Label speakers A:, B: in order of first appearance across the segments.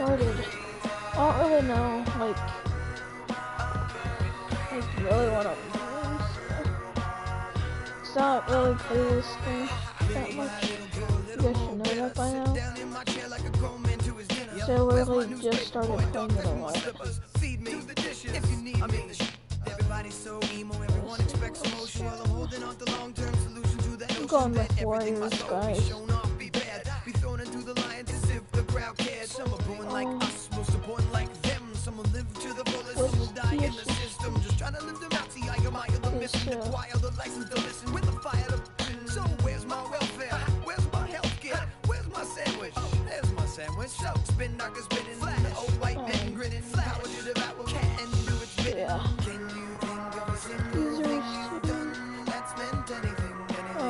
A: started. I don't really know, like really what I'm doing, so it's not really play this game that much. You guys should know that by now. So I literally just started playing it a lot. I'm going with Warriors, guys.
B: So where's my welfare? Where's my healthcare? Where's my sandwich? There's my sandwich. So spin knockers spinning, old white men grinning. How would you devour cat and do its bidding?
A: Yeah.
B: Can you think of a simple thing I've done that's meant anything? I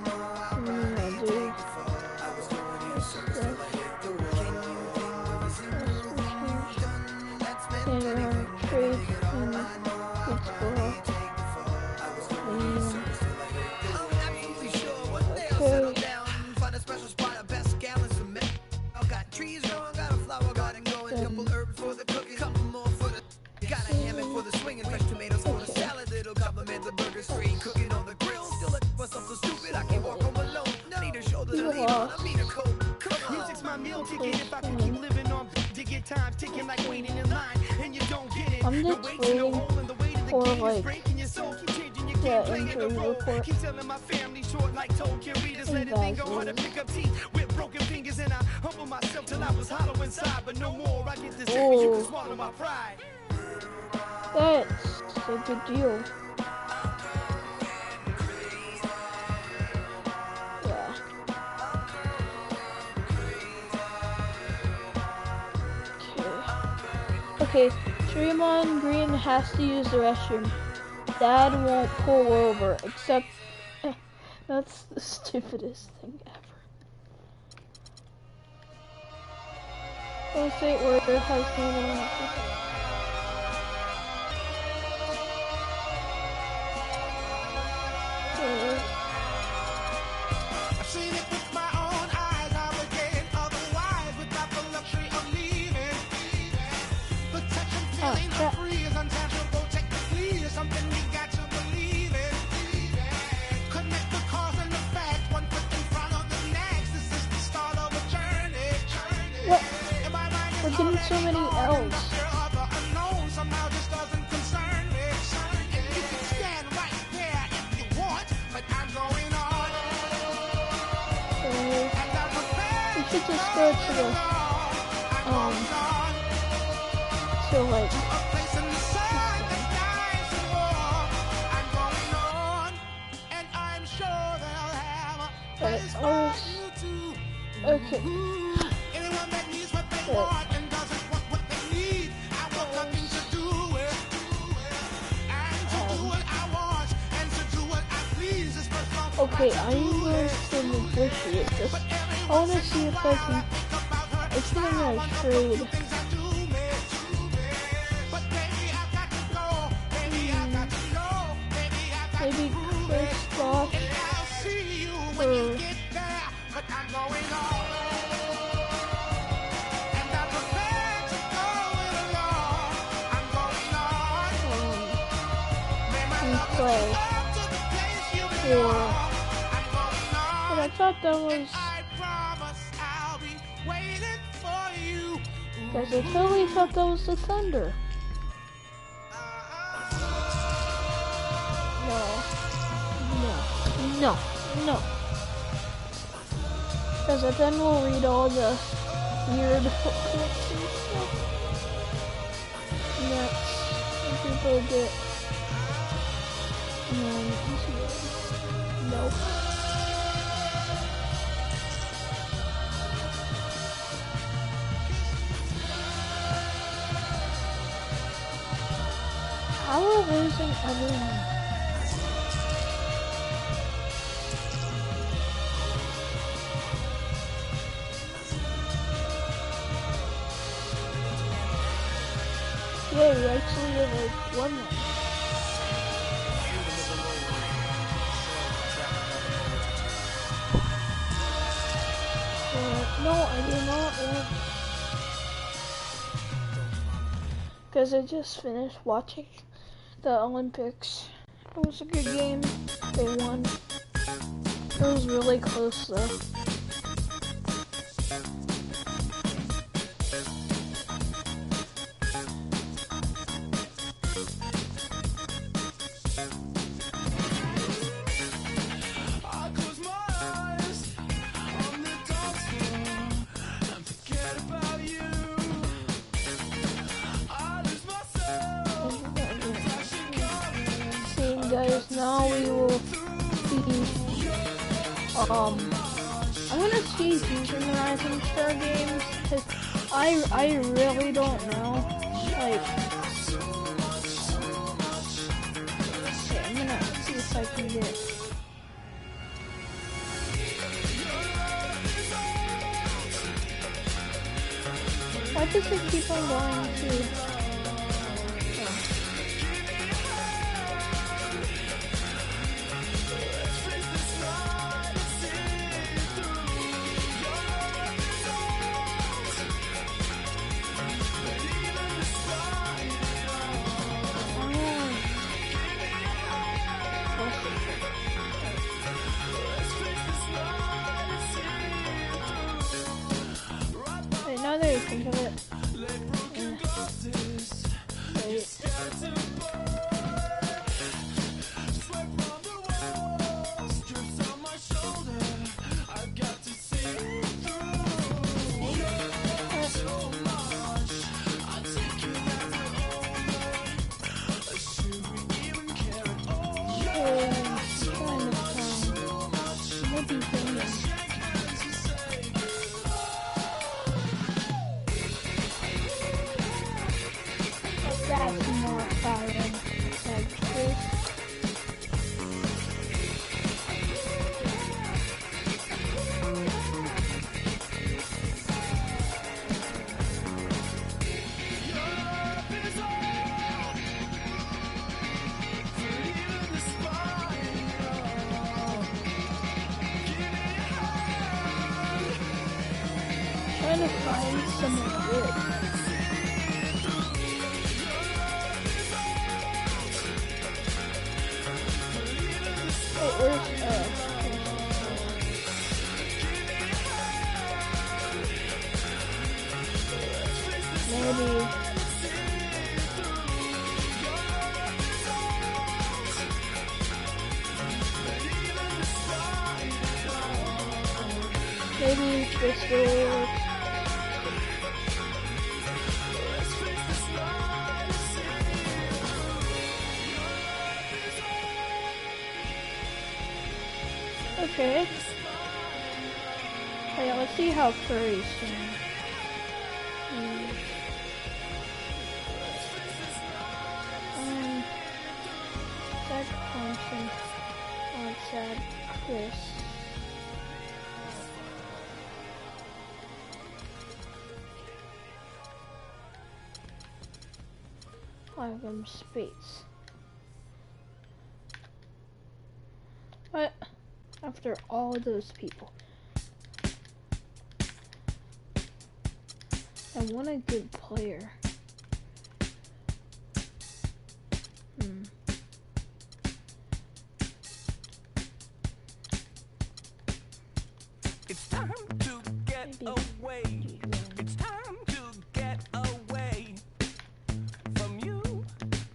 B: know how bad I take the fall. I was going here so still I hit the wall. Can you think of a simple thing you've done that's meant anything?
A: Trade and
B: I know how bad I take the fall. I was going here so still I hit the wall. I'm absolutely sure one day I'll settle down, find a special spot, a best gallons of milk. I've got trees growing, got a flower garden going, couple herbs for the cooking, couple more for the. Got a hammock for the swinging, fresh tomatoes for the salad, little compliment the burgers free, cooking on the grill. Still let myself so stupid I can't walk home alone. No need a shoulder to lean on, I mean a coat. Music's my meal ticket. If I can keep living on to get time ticking like waiting in line, and you don't get it.
A: I'm just waiting for like the intro report.
B: Keep telling my family short like told can readers let it think on how to pick up teeth with broken fingers, and I humble myself till I was hollow inside, but no more. I get this heavy, you can swallow my pride.
A: That's a good deal. Yeah. Okay. Draymond Green has to use the restroom. Dad won't pull over, except that's the stupidest thing ever. Don't say where it has been.
B: I've seen it with my own eyes, I would get otherwise without the luxury of leaving. The touch and feeling of free is untangible, technically is something we got to believe in. Connect the cause and the fact, one foot in front of the next. This is the start of a journey.
A: What? We're getting so many L's.
B: Somehow this doesn't concern me. You can stand right there if you want, but I'm going on.
A: We should just go to the like but it's all okay.
B: Anyone that needs what they want and doesn't want what they need, I want nothing to do with. And to do what I want and to do what I please is personal.
A: Okay, I'm going to negotiate this. I want to see if I can. It's gonna be a trade. Maybe Chris Bosh or play for. But I thought that was. Guys, I totally thought that was the Thunder. No. Because then we'll read all the weird footprints and stuff. And that's when people get. Nope. How are we losing everyone? Yeah, we actually have like one one. No, I do not want because I just finished watching the Olympics. It was a good game. They won. It was really close though. Guys, now we will see, I'm gonna see who's in the Rising Star games, because I really don't know, like, okay, I'm gonna see if I can get, why does it keep on going to, now that I think of it, that's more fire like this. Trying to find someone good. Where's, maybe, this will work. Okay. Okay, let's see how Furry's doing. That function. Let's add Chris. Like space. But after all those people, I want a good player.
B: It's time to get away. It's time to get away from you.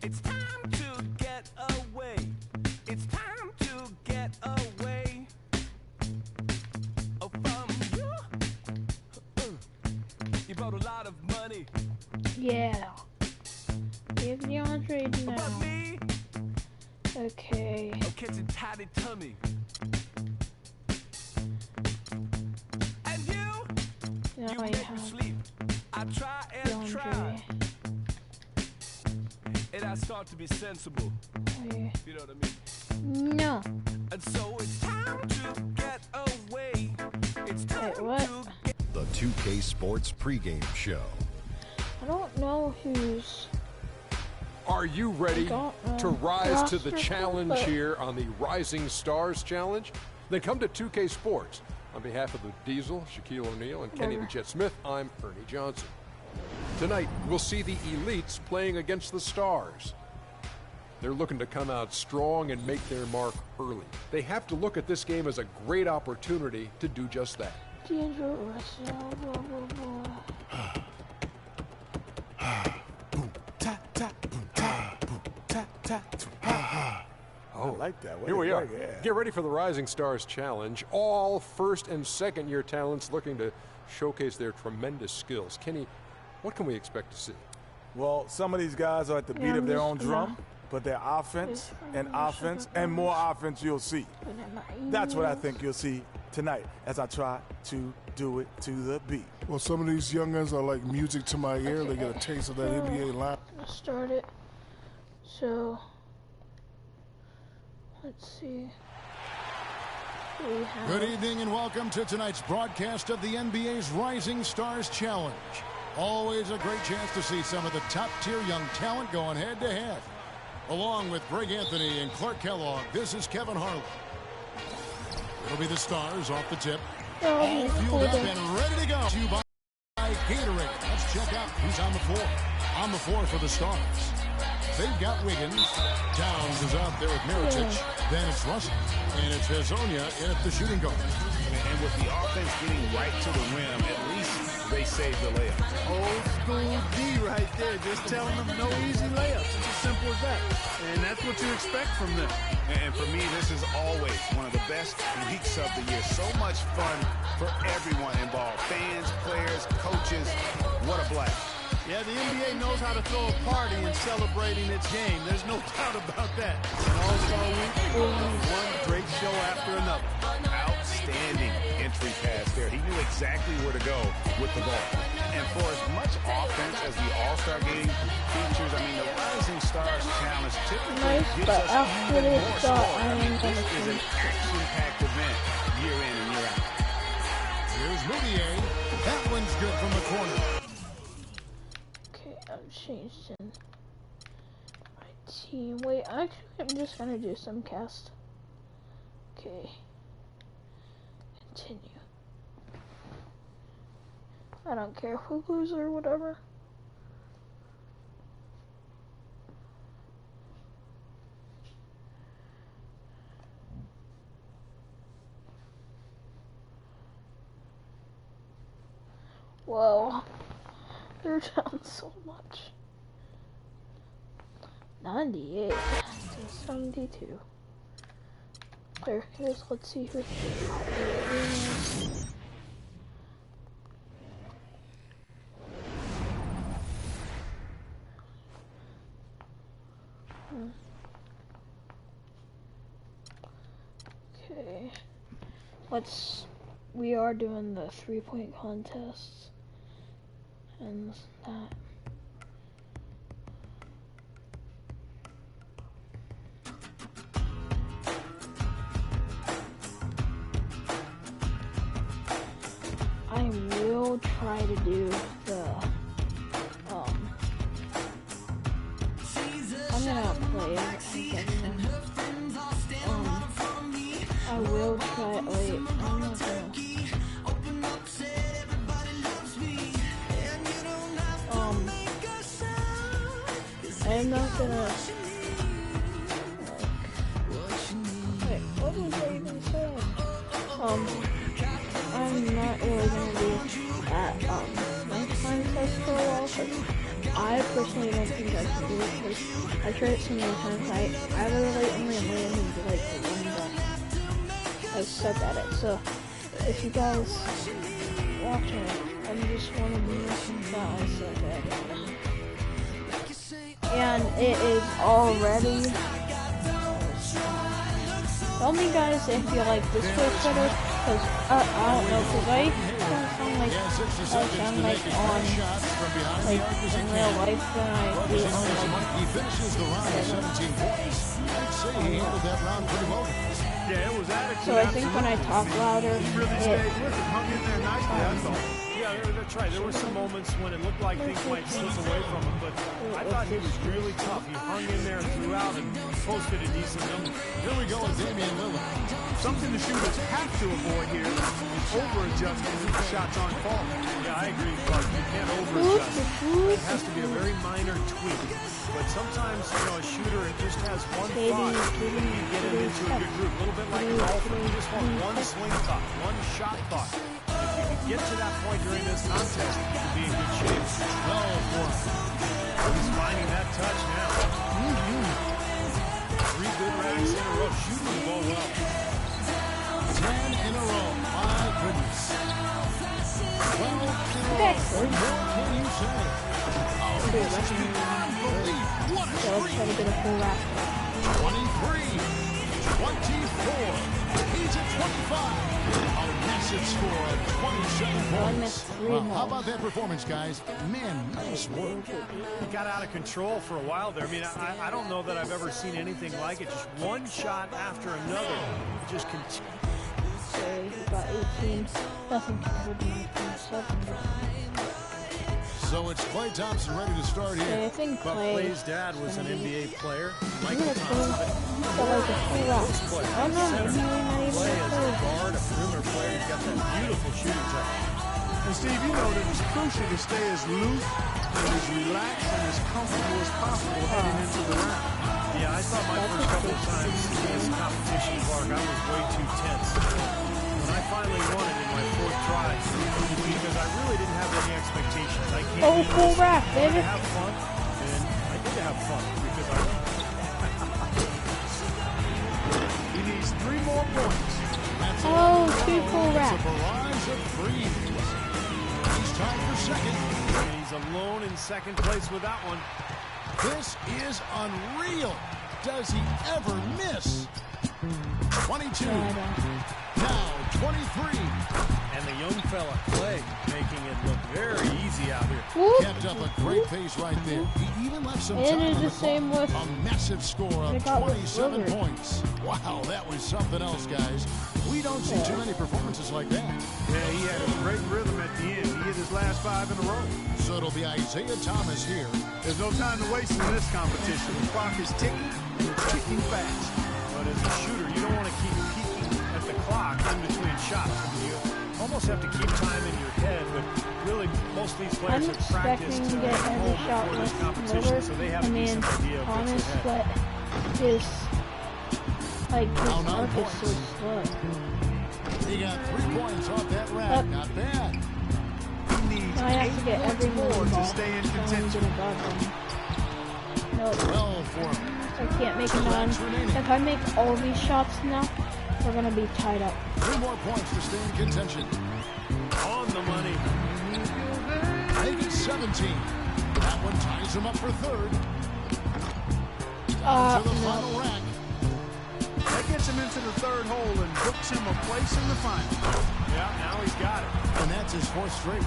B: It's time to get away. It's time to get away from you. You brought a lot of money.
A: Yeah. Give DeAndre now.
B: Me?
A: Okay.
B: I'm catching tiny tummy.
A: Now
B: you
A: I
B: make
A: have
B: me sleep. I try and try, and I start to be sensible.
A: Okay.
B: You know what I mean?
A: No.
B: And so it's time to get away. It's time to get
C: the 2K Sports pregame show.
A: I don't know who's.
D: Are you ready to rise to the challenge here on the Rising Stars Challenge? Then come to 2K Sports. On behalf of the Diesel, Shaquille O'Neal, and Kenny the Jet Smith, I'm Ernie Johnson. Tonight, we'll see the elites playing against the stars. They're looking to come out strong and make their mark early. They have to look at this game as a great opportunity to do just that.
A: D'Angelo Russell, blah, blah, blah.
E: Oh, I like that.
D: Here we are. Get ready for the Rising Stars Challenge. All first and second year talents looking to showcase their tremendous skills. Kenny, what can we expect to see?
E: Well, some of these guys are at the beat of their own drum, but their offense and more offense you'll see. That's what I think you'll see tonight as I try to do it to the beat.
F: Well, some of these youngins are like music to my ear. They get a taste of that NBA line.
A: Let's start it. So, let's see.
C: Good evening and welcome to tonight's broadcast of the NBA's Rising Stars Challenge. Always a great chance to see some of the top-tier young talent going head-to-head. Along with Greg Anthony and Clark Kellogg, this is Kevin Harlan. It'll be the Stars off the tip. All fueled up and ready to go. To you by Gatorade. Let's check out who's on the floor. On the floor for the Stars. They've got Wiggins. Towns is out there with Mirotic. Then it's Russell. And it's Hazonia in at the shooting guard.
G: And with the offense getting right to the rim, at least they saved the layup.
H: Old school D right there, just telling them no easy layups. It's as simple as that. And that's what you expect from them.
G: And for me, this is always one of the best weeks of the year. So much fun for everyone involved. Fans, players, coaches. What a blast.
H: Yeah, the NBA knows how to throw a party in celebrating its game. There's no doubt about that. And All-Star Week, one great show after another.
G: Outstanding entry pass there. He knew exactly where to go with the ball. And for as much offense as the All-Star game features, I mean, the Rising Stars Challenge typically gives us even more scoring. This is an action-packed event year in and year out.
C: Here's Moutier. That one's good from the corner.
A: I've changed in my team. Wait, actually, I'm just gonna do some cast. Okay. Continue. I don't care who loses or whatever. Whoa. They're down so much. 98 to 72. There, let's see who. Okay. We are doing the 3-point contests. And that. I will try to do the I'm gonna play it again. I will try it. Wait, I'm not gonna. I'm not gonna, wait, what was I even saying? I'm not really gonna be at, night time test for a while, because I personally don't think I can do it, because I tried it so many times, I literally only landed like one ball. I suck at it, so if you guys watching it, I just want to be looking that I suck at it. And it is already. Tell me guys if you like this way better, because I don't know, because I sound like on like in real life than I do on like.
C: He finishes the round with 17 points. I'd say he handled that round pretty well.
H: Yeah, it was adequate.
A: So I think when I talk louder,
H: he really stayed with it, hung in there nicely, that's all.
C: Yeah,
H: Yeah, that's right. There were some moments when it looked like things might slip away from him, but I thought he was really tough. He hung in there throughout and posted a decent number.
C: Here we go with Damian Lillard.
H: Something the shooters have to avoid here is over-adjusting if the shots aren't falling. Yeah, I agree, Clark. You can't over-adjust. It has to be a very minor tweak. But sometimes, you know, a shooter just has one thought. You get him into a good group. A little bit like golfing. You just want one swing thought, one shot thought. If you can get to that point during this contest, you'll be in good shape. He's finding that touch now. 3 good racks in a row. Shooting the ball well.
C: 10 in a row. My goodness. 12 in a row. What more can you say? Oh, this is beyond belief. What a streak. 23, 24. He's at 25. A massive score of 27 points. Well, how about that performance, guys? Man, nice work.
H: He got out of control for a while there. I mean, I don't know that I've ever seen anything like it. Just one shot after another. Just continued.
A: He got 18. Doesn't count with my 27.
C: So it's Klay Thompson ready to start here.
A: I think
H: But Clay's dad was an NBA player. Michael Thompson. Post player. Center. Clay is a guard, a perimeter player. He's got that beautiful shooting touch.
E: And Steve, you know that it's crucial to stay as loose and as relaxed and as comfortable as possible heading into the round.
H: Yeah, I thought my first couple of times in this competition, Clark, I was way too tense. When I finally won it in my 4th try, because I really didn't have any expectations. I came in
A: full rack, baby.
H: to have fun, and I did have fun because I won.
E: He needs 3 more points.
C: That's
A: 2 full
C: It's a
A: racks.
C: barrage of threes. He's tied for second.
H: And he's alone in second place with that one.
C: This is unreal. Does he ever miss? 22. Now 23.
H: And the young fella, Clay, making it look very easy out here.
C: Kept up a great pace right there. He even left some
A: And
C: time
A: it's
C: on
A: the
C: the
A: same
C: clock.
A: with-
C: A massive score of
A: They got with
C: 27
A: Lillard.
C: points. Wow, that was something else, guys. We don't see too many performances like that.
E: Yeah, he had a great rhythm at the end. He hit his last 5 in a row.
C: So it'll be Isaiah Thomas here.
E: There's no time to waste in this competition. The clock is ticking, and it's ticking fast.
H: But as a shooter, you don't want to keep peeking at the clock in between shots. I mean, you almost have to keep time in your head, but really, most of these
A: I'm
H: players have practiced
A: expecting to get
H: at
A: every
H: home
A: shot
H: before this
A: with
H: competition,
A: Lillard.
H: so they have a
A: I mean,
H: decent idea of what's
A: Thomas,
H: ahead.
A: but his
C: Down on
A: arc is
C: points.
A: so slow.
C: He got 3 points off that rack. Not bad.
E: He needs
A: I have to
E: 8
A: get
E: points
A: every
E: more
A: ball
E: to stay in
A: to
E: contention.
A: get above him. No,
C: 12 for him.
A: I can't make none. If I make all these shots now, we're gonna be tied up.
C: 3 more points to stay in contention.
H: On the money.
C: Make it 17. That one ties him up for third. Down to the final rack.
E: That gets him into the 3rd hole and books him a place in the final.
H: Yeah, now he's got it.
C: And that's his 4th straight.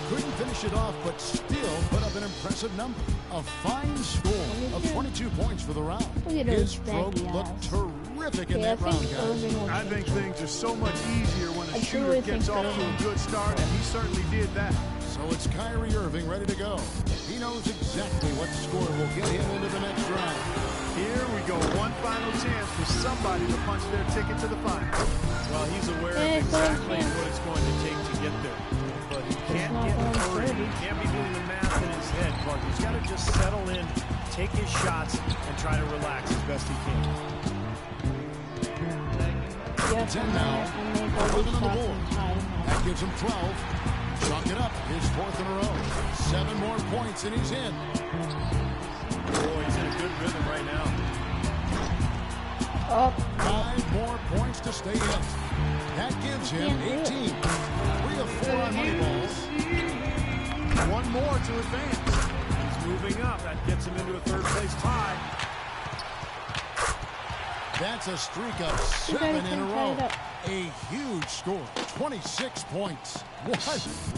C: Couldn't finish it off, but still put up an impressive number. A fine score of 22 points for the round.
A: Look at
C: His
A: those
C: throat
A: baggy
C: looked
A: ass.
C: terrific in
A: Yeah, I
C: that round,
A: think
C: guys.
A: Irving will
E: I
A: change
E: think
A: it.
E: things are so much easier when a
A: I
E: shooter
A: truly
E: gets
A: think
E: off to
A: Irving.
E: a good start, and he certainly did that.
C: So it's Kyrie Irving ready to go. He knows exactly what score will get him into the next round.
E: Here we go, one final chance for somebody to punch their ticket to the final.
H: Well, he's aware of
A: Yeah, it's
H: exactly
A: okay.
H: what it's going to take to get there. But he can't
A: not
H: get
A: going
H: hurried.
A: to.
H: He can't be doing the math in his head, Clark. He's got to just settle in, take his shots, and try to relax as best he can.
A: Yes,
C: 10 now.
A: and make all
C: 11
A: these
C: on the
A: shots
C: board.
A: and tie him up.
C: That gives him 12. Chalk it up. His 4th in a row. 7 more points and he's in.
H: Boy, he's in a good rhythm right now.
A: Up.
C: 5 more points to stay in. That gives him 18. 3 of 4 on money balls.
E: One more to advance.
H: He's moving up. That gets him into a 3rd place tie.
C: That's a streak of 7 in a row. A huge score, 26 points.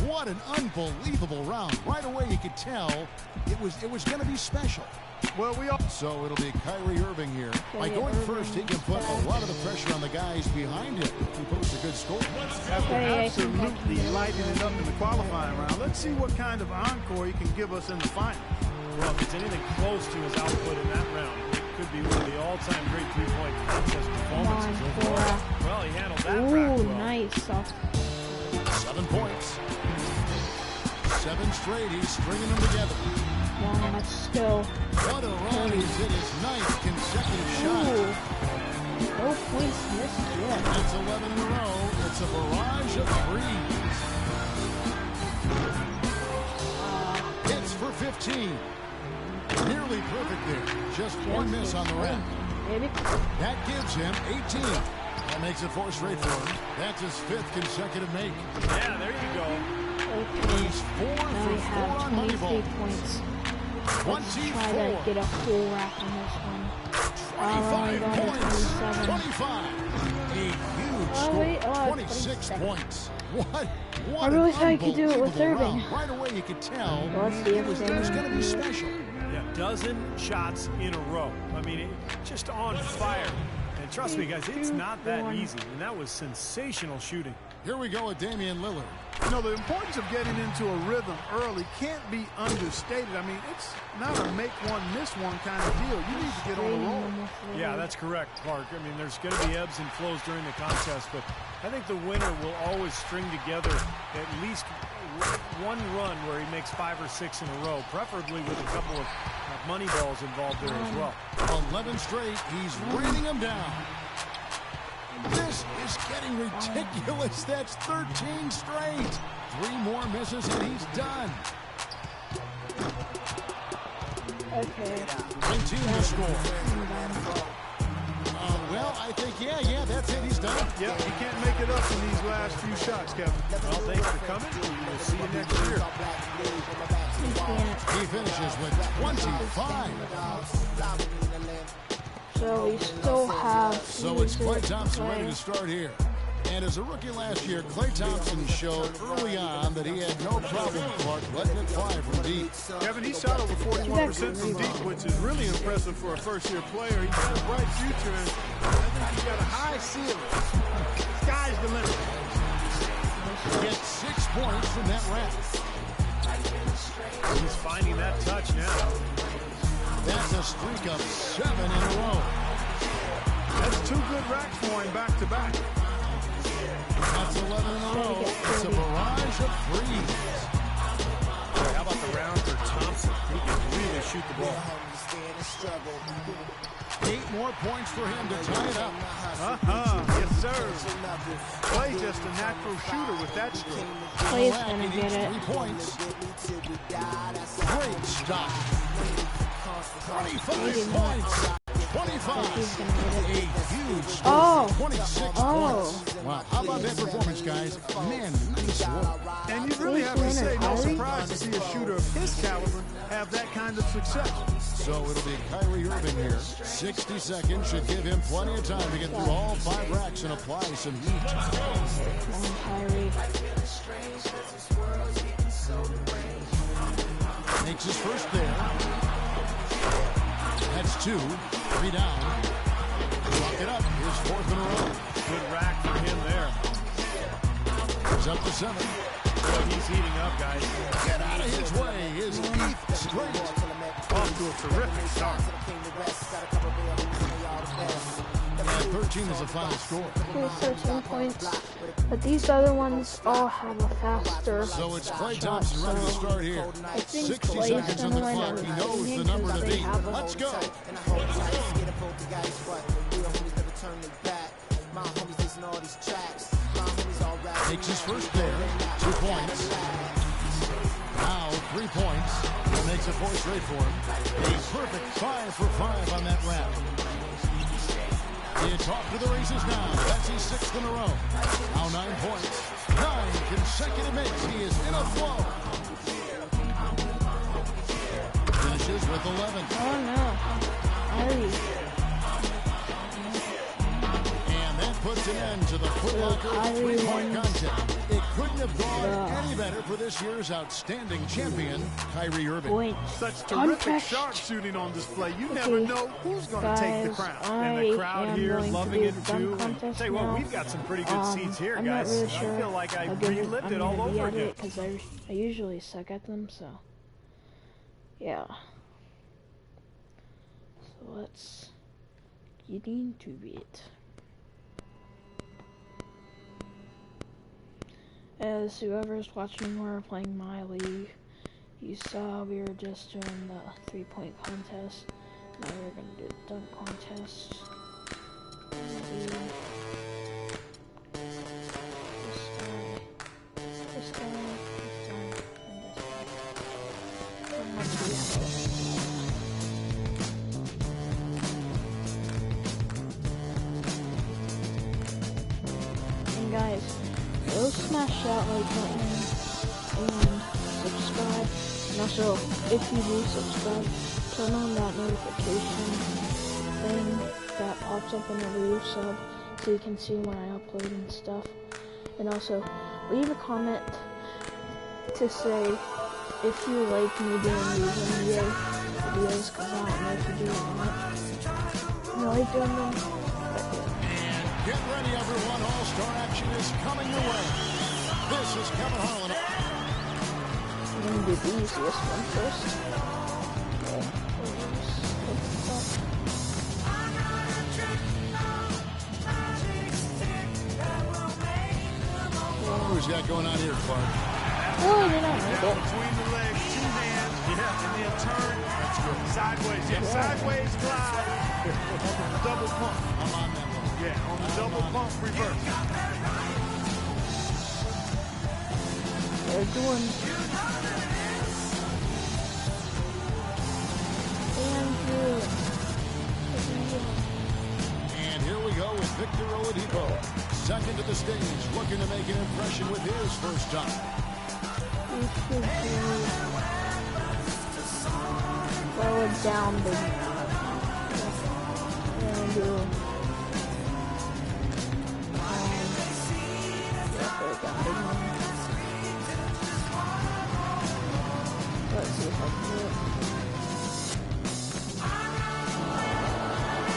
C: What an unbelievable round. Right away you could tell it was going to be special.
F: Well,
C: so it'll be Kyrie Irving here. By going first, he can put a lot of the pressure on the guys behind him. He posts a good score.
H: After absolutely lighting it up in the qualifying round, let's see what kind of encore he can give us in the final.
I: Well, if it's anything close to his output in that round, it could be one of the all-time great three-point contest performances overall. Well, he handled that rack well.
A: Nice.
C: 7 points. 7 straight. He's stringing them together.
A: Let's go.
C: What a run. He's hit his 9th consecutive shot.
A: No points missed yet.
C: That's 11 in a row. It's a barrage of threes. Hits for 15. Nearly perfect there. Just one miss on the rim. That gives him 18. That makes it 4 straight for him. That's his 5th consecutive make.
I: Yeah, there you go.
C: He's 4 for 4 on Moneyball.
A: Points.
C: 24.
A: Try to get a full rack on this one.
C: 25 points. 25. A huge score. 26 points. What
A: I really thought you could do it with Irving.
C: Round. Right away you could tell
A: let's see
C: it was going to be special.
I: Yeah, 12 shots in a row. I mean, just on fire. And trust me, guys, it's not that easy. And that was sensational shooting.
C: Here we go with Damian Lillard.
E: You know, the importance of getting into a rhythm early can't be understated. I mean, it's not a make one, miss one kind of deal. You need to get on the roll.
I: Yeah, that's correct, Clark. I mean, there's going to be ebbs and flows during the contest, but I think the winner will always string together at least one run where he makes 5 or 6 in a row, preferably with a couple of money balls involved there as well.
C: 11 straight. He's raining them down. This is getting ridiculous. That's 13 straight. 3 more misses and he's done.
A: Okay.
C: 19 to score. Well, I think, yeah, that's it. He's done.
E: Yep, he can't make it up in these last few shots, Kevin.
I: Well, thanks for coming. We'll see you next year.
C: He finishes with 25.
A: So we still have...
C: So it's Klay Thompson ready to start here. And as a rookie last year, Klay Thompson showed early on that he had no problem, Clark, letting it fly from deep.
E: Kevin, he shot over 41% from deep, which is really impressive for a first-year player. He's got a bright future, and I think he's got a high ceiling. Sky's the limit.
C: Gets 6 points from that rack.
I: He's finding that touch now.
C: That's a streak of 7 in a row.
E: That's 2 good racks for him back-to-back.
C: That's 11 in a row. It's a barrage of threes.
I: Boy, how about the round for Thompson? He can really shoot the ball.
C: 8 more points for him to tie it up.
E: Yes, sir. Klay just a natural shooter with that stroke.
A: Klay's gonna get it.
C: 3 points. Great stop. 25 points. 25. A huge score. 26 points. Wow. How about that performance, guys? Man, nice work.
E: And you really have to say, no surprise to see a shooter of his caliber have that kind of success.
C: So it'll be Kyrie Irving here. 60 seconds should give him plenty of time to get through all 5 racks and apply some heat.
A: Kyrie.
C: Makes his first there. That's 2. 3 down. Lock it up. Here's 4th in a row.
I: Good rack for him there.
C: He's up to 7.
I: Boy, he's heating up, guys.
C: Get out of his way. His 8th straight.
E: Off to a terrific start.
C: And 13 is the final score.
A: 13 points. But these other ones all have a faster
C: So it's Klay
A: shot,
C: Thompson ready to start here.
A: I think
C: 60
A: Klay's
C: seconds on the
A: gonna
C: clock.
A: win
C: He knows the number to beat. Let's go. Takes his first there. 2 points. Now 3 points. That makes it 4 straight for him. A perfect 5 for 5 on that round. It's off to the races now. That's his 6th in a row. Now 9 points. 9 consecutive makes. He is in a flow. Finishes with 11.
A: Oh no. Kyrie.
C: And that puts an end to the Foot Locker three-point contest. It couldn't have gone any better for this year's outstanding champion, Kyrie Irving.
I: Such terrific sharpshooting on display. You never know who's going to take the crown. And the crowd here loving it too. Tell you what, we've got some pretty good seats here,
A: I'm
I: guys.
A: Not really sure
I: I feel like I relived it all over again.
A: Because I usually suck at them, so yeah. So let's get into it. As whoever's watching, we're playing my league. You saw we were just doing the 3-point contest. Now we're gonna do the dunk contest. This guy, and this guy. And guys, go smash that like button and subscribe. And also, if you do subscribe, turn on that notification thing that pops up whenever you sub, so you can see when I upload and stuff. And also, leave a comment to say if you like me doing these NBA videos, because I don't know if you do or not. I like doing them.
C: Get ready, everyone. All-Star action is coming your way. This is Kevin Harlan.
A: I'm going to do the easiest one first.
C: Who's got going on here, Clark?
A: Oh, you're not right.
I: Between the legs, 2 hands, and then turn. That's good. Sideways, sideways glide. Double pump.
C: I'm on that one.
I: Yeah, on the double pump reverse.
A: They're doing.
C: And here we go with Victor Oladipo. Second to the stage, looking to make an impression with his first time.
A: Throw it down, big man. And do. Throw it down, big man. Let's see if I can do it.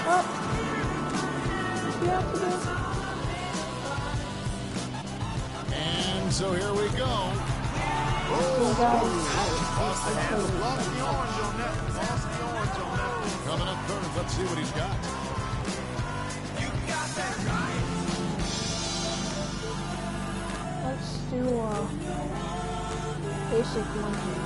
A: Oh! You have to do it.
C: And so here we go. Coming up third, let's see what he's got.
A: Let's do a basic one here.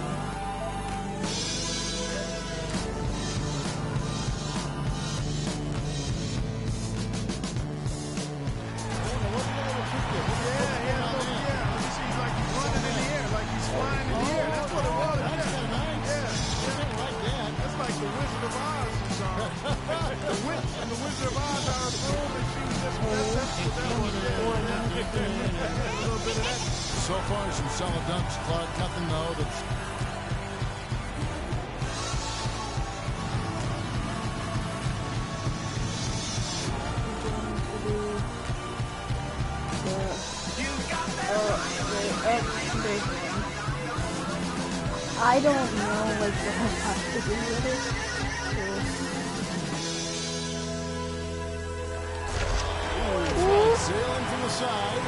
C: So far, some solid dunks, Clark. Nothing, though, that's...
A: I don't know, like, what I have to do with it.
C: Sailing from the side.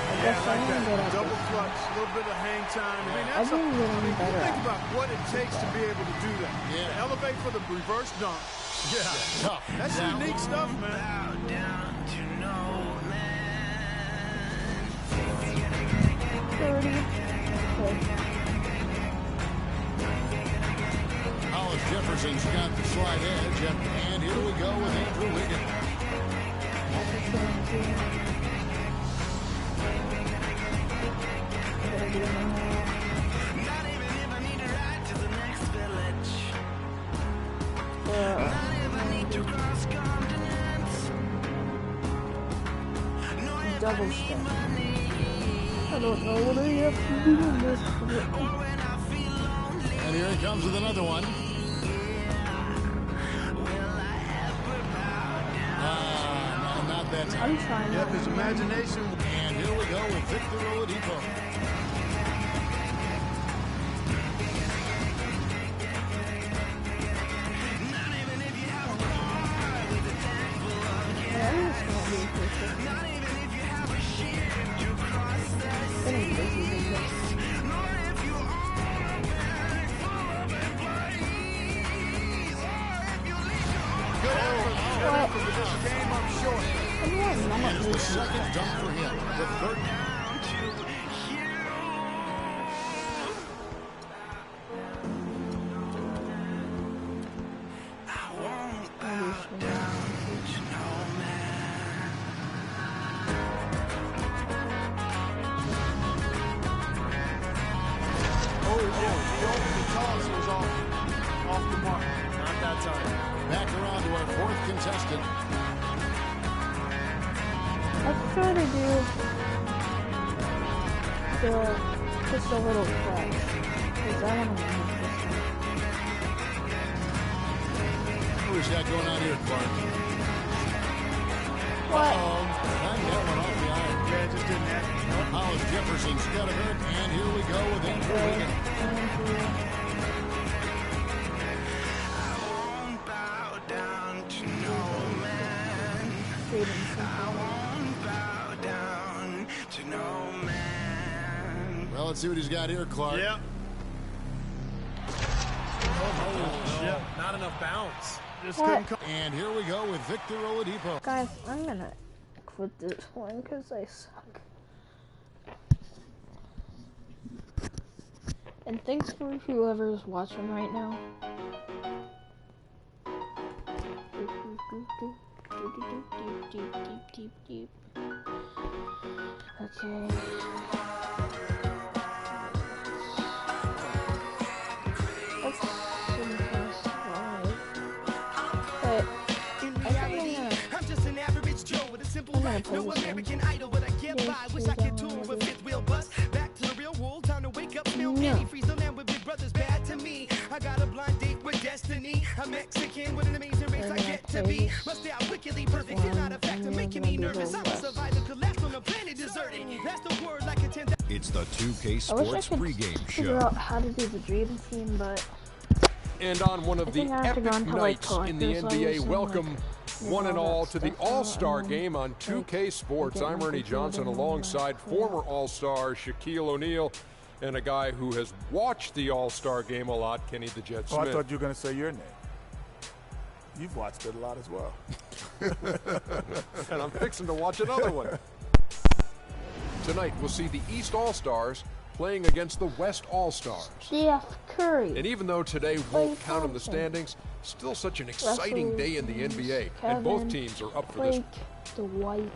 A: I guess I am good at
I: Double
A: this.
I: clutch, a little bit of hang time. I mean,
A: I've been getting better
I: think
A: at
I: about what it takes to be able to do that.
C: Yeah.
I: To elevate for the reverse dunk. Yeah.
C: Tough.
I: That's unique stuff, man.
C: Hollis Jefferson's got the slide edge, and here we go with Andrew Wiggins.
A: Double step. I don't know what I have to do in this.
C: And here he comes with another one. No, not that time.
A: I'm trying.
H: Yep, his imagination.
C: And here we go with Victor Oladipo. Here's the second dunk for him. The third.
H: Off the mark. Not that time.
C: Back around to our fourth contestant.
A: Let's try to do just a little press. Because I want to win this one.
C: Who's that going on here, Clark?
A: What?
C: I'm that one off the iron.
H: Yeah, it just didn't happen.
C: Hollis Jefferson's got it hurt, and here we go with Andrew Wiggins. Well, let's see what he's got here, Clark.
H: Yep. Oh, no. Yep, not enough bounce. Just couldn't come.
C: And here we go with Victor Oladipo.
A: Guys, I'm gonna quit this one because I suck. And thanks for whoever's watching right now. Okay.
B: I'm just an average Joe with a simple life. No American Idol, but I get by. Wish I could tour with fifth wheel bus. Back to the real world, time to wake up, smell penny. Freeze the land with big brothers bad to me. I got a blind date with destiny. I'm Mexican with an amazing race I get to be. My style wickedly perfect, and not a factor making me nervous. I'm a survivor, collapsed on the planet deserted. That's the word like a 10,000.
J: It's the 2K Sports pregame
A: figure
J: show.
A: out how to do the dream team, but
D: And on one of the epic nights in the NBA, welcome one and all to the All-Star game on 2K Sports. I'm Ernie Johnson alongside former All-Star Shaquille O'Neal and a guy who has watched the All-Star game a lot, Kenny the Jet Smith.
E: Oh, I thought you were going to say your name. You've watched it a lot as well.
D: And I'm fixing to watch another one. Tonight, we'll see the East All-Stars playing against the West All-Stars.
A: Steph Curry.
D: And even though today won't count in the standings, still such an exciting day in the NBA, and both teams are up for this.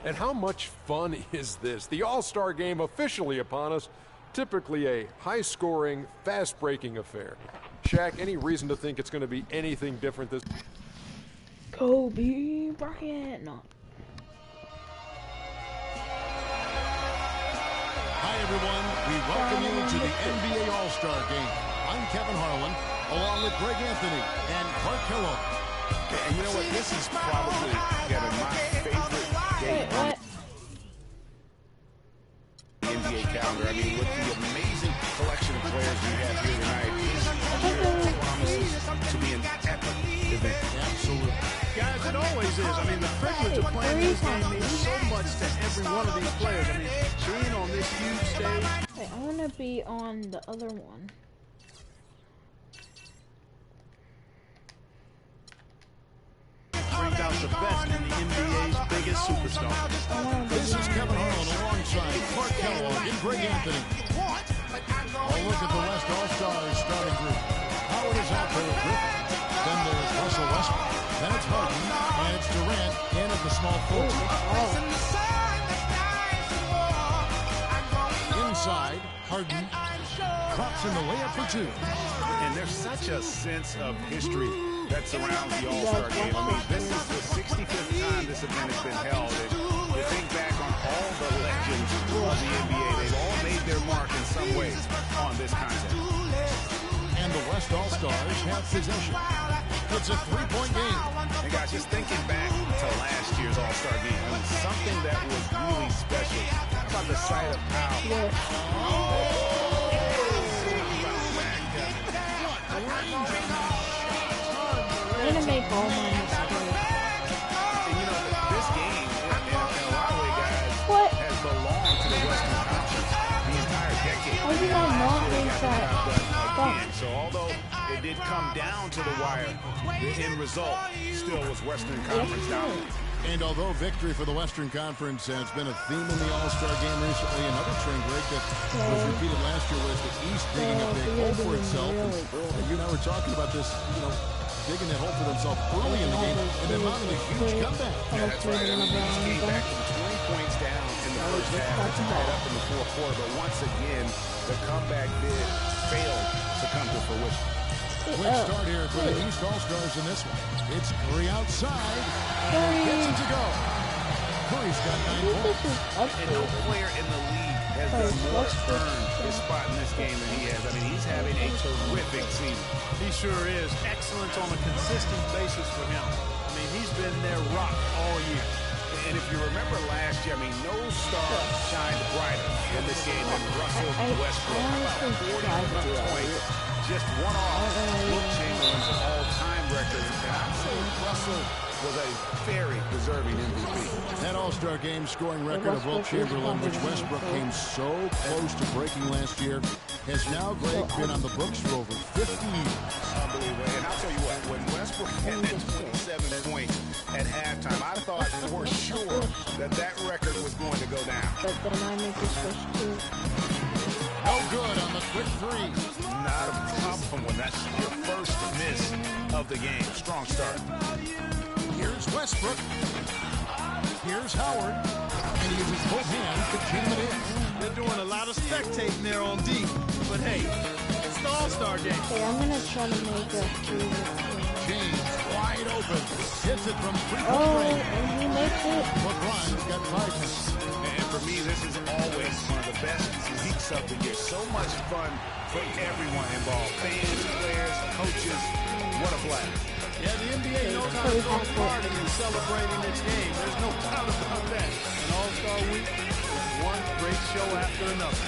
D: And how much fun is this? The All-Star game officially upon us, typically a high-scoring, fast-breaking affair. Shaq, any reason to think it's going to be anything different this?
A: Kobe Bryant. No.
C: Hi, everyone. We welcome you to the NBA All-Star Game. I'm Kevin Harlan, along with Greg Anthony and Clark Kellogg.
G: And you know what? This is probably, Kevin, my favorite day on the NBA calendar. I mean, with the amazing collection of players we have here tonight, this promises to be an epic event.
C: Absolutely.
H: Guys, it always is. I mean, the privilege of playing this game means so much to every one of these players. I mean, being on this huge stage.
A: Hey, I want to be on the other one.
H: Brings out the best in the NBA's biggest superstar.
C: This is Kevin Harlan alongside Clark Kellogg and Greg Anthony. A look at the West All-Stars starting group. Howard is out there with Griffin. Then there's Russell Westbrook. Then it's Harden, and it's Durant in at the small forward. Inside, Harden drops in the layup for two.
G: And there's such a sense of history that surrounds the All-Star game. I mean, this is the 65th time this event has been held. And you think back on all the legends of the NBA, they've all made their mark in some ways on this contest.
C: And the West All-Stars have possession. It's a three-point game.
G: And guys, just thinking back to last year's All-Star game. I mean, something that was really special. How about the sight of how...
A: I'm gonna make all my mistakes.
G: And you know, this game, in a lot of ways, guys,
A: What?
G: has belonged to the Western Conference the entire decade.
A: How did I not make that?
G: Again, so although it did come down to the wire, the end result still was Western Conference dominance.
C: And although victory for the Western Conference has been a theme in the All-Star game recently, another train break that was repeated last year was the East digging a big hole for itself. And you and I were talking about this, you know, digging that hole for themselves early in the game and then mounting a huge comeback.
G: Yeah, that's right. I mean, the East came back from 20 points down in the first half to tie it up in the fourth quarter. But once again, the comeback bid failed to come to fruition.
C: Quick start here for the East All-Stars in this one. It's Curry outside. Gets it to go. Curry's got 9 points.
G: And no player in the league has been more earned his spot in this game than he has. I mean, he's having a terrific season.
I: He sure is. Excellence on a consistent basis for him. I mean, he's been their rock all year.
G: And if you remember last year, I mean, no star shined brighter in this game than Russell Westbrook. About 42 points. Just one off Will Chamberlain's all-time record. And I'd say Russell was a very deserving MVP.
C: That All-Star game scoring record of Will Chamberlain, which Westbrook came so close to breaking last year, has now, Greg, been on the books for over 50 years.
G: Unbelievable. And I'll tell you what, when Westbrook had that 27 points at halftime, I thought for sure that that record was going to go down.
A: But then I make a switch too.
C: No good on the quick three.
G: Not a problem when that's your first miss of the game. Strong start.
C: Here's Westbrook. Here's Howard. And he uses both hands to jam it in.
I: They're doing a lot of spectating there on D. But hey, it's the All-Star game.
A: Hey, I'm gonna try to make a three.
C: James wide open. Hits it from 3-point range.
A: And he makes it.
C: LeBron's got 5 minutes.
G: And for me, this is always one of the best weeks of the year. So much fun for everyone involved. Fans, players, coaches. What a blast.
I: Yeah, the NBA knows how to throw a party and celebrating its game. There's no doubt about that. An All-Star week is one great show after another.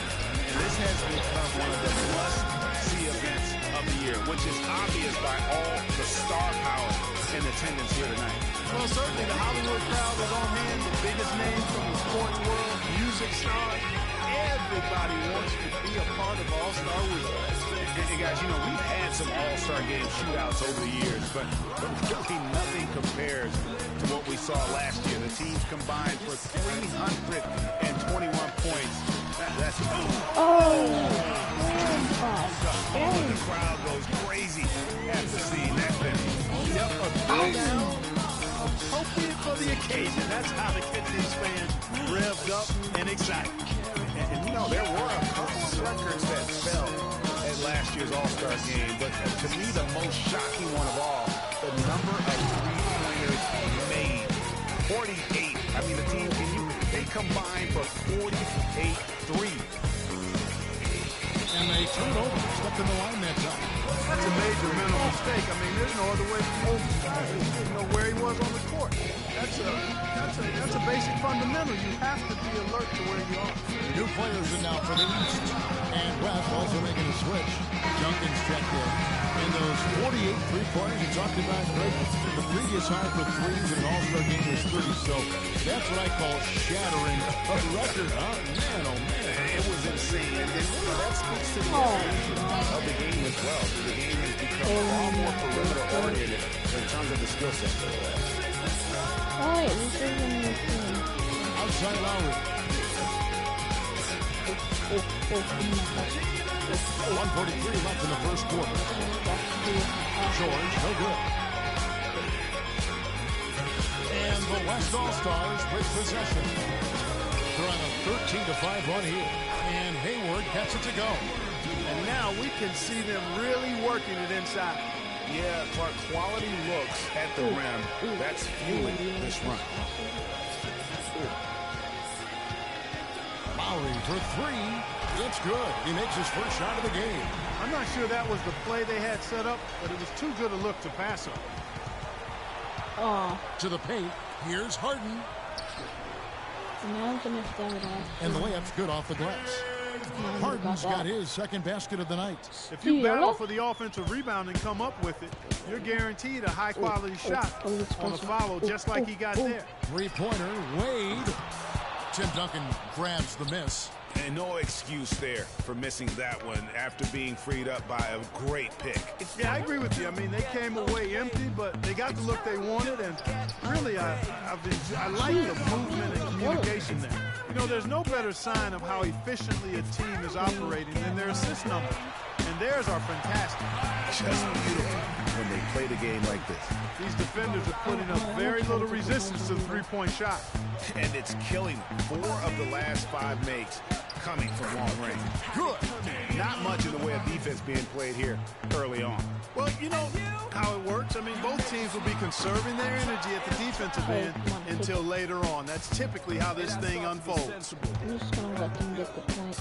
G: And this has become one of the must-see events of the year, which is obvious by all the star power in attendance here tonight.
I: Well, certainly the Hollywood crowd is on hand, the biggest names from the sports world, music stars. Everybody wants to be a part of All-Star Week.
G: And guys, you know, we've had some All-Star game shootouts over the years, but really nothing compares to what we saw last year. The teams combined for 321 points. That's the crowd goes crazy after seeing that finish.
I: Yep, a throwdown appropriate for the occasion. That's how to get these fans revved up and excited.
G: And you know, there were a couple of records that fell at last year's All-Star game, but to me the most shocking one of all, the number of three-pointers made. 48. I mean, the team, they combined for 48 threes.
C: And they turn over. Stepped in the line that time.
I: That's a major mental mistake. I mean, there's no other way to know where he was on the court. That's a basic fundamental. You have to be alert to where you are.
C: New players are now for the East. And West also making a switch. Duncan's checked in. And those 48 three-pointers you talked about, Greg, the previous high for threes in an All-Star game was 30. So that's what I call shattering a record. Man, oh, man.
G: It was insane. And that speaks to the evolution of the game as well. The game has become far more perimeter-oriented in terms of the skill set.
A: Oh, wait, this isn't the team.
C: Outside Lowry. 1:43 left in the first quarter. George, no good. And the West All-Stars with possession. They're on a 13-5 run here. And Hayward gets it to go.
I: And now we can see them really working it inside.
G: Yeah, Clark, quality looks at the rim. That's fueling this run.
C: Lowry for three. It's good. He makes his first shot of the game.
I: I'm not sure that was the play they had set up, but it was too good a look to pass up.
C: To the paint. Here's Harden. And the layup's good off the glass. Harden's got his second basket of the night.
I: If you battle for the offensive rebound and come up with it, you're guaranteed a high-quality shot on the follow, just like he got there.
C: Three-pointer, Wade. Tim Duncan grabs the miss.
G: And no excuse there for missing that one after being freed up by a great pick.
I: Yeah, I agree with you. I mean, they came away empty, but they got the look they wanted, and really, I like the movement and communication there. You know, there's no better sign of how efficiently a team is operating than their assist numbers, and theirs are fantastic.
G: Just beautiful when they play the game like this.
I: These defenders are putting up very little resistance to the three-point shot.
G: And it's killing them. 4 of the last 5 makes coming from long range.
C: Good.
G: Not much in the way of defense being played here early on.
I: Well, you know how it works. I mean, both teams will be conserving their energy at the defensive end until later on. That's typically how this thing unfolds.
A: I'm just going to let them get the point.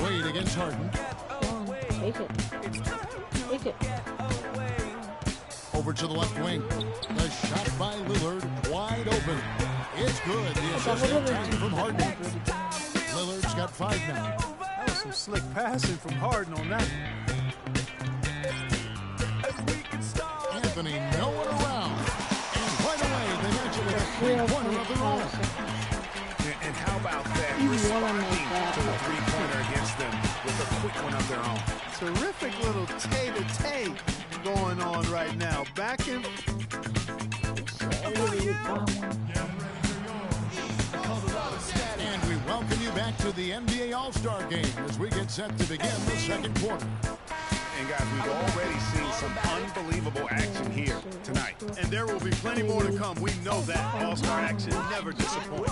C: Wade against Harden.
A: Come on, take it. Take it.
C: Over to the left wing. The shot by Lillard, wide open. It's good. The assist time from Harden. Lillard's got 5 now.
I: That was some slick passing from Harden on that.
C: Anthony nowhere around. And right away, they match it with a three-pointer of their own.
G: And how about that responding to the three-pointer against them with a quick one of their own.
I: Terrific little tay-to-tay going on right now. Back in.
C: And we welcome you back to the NBA All-Star Game as we get set to begin the second quarter.
G: And guys, we've already seen some unbelievable action here tonight.
I: And there will be plenty more to come. We know that. All-Star action never disappoints.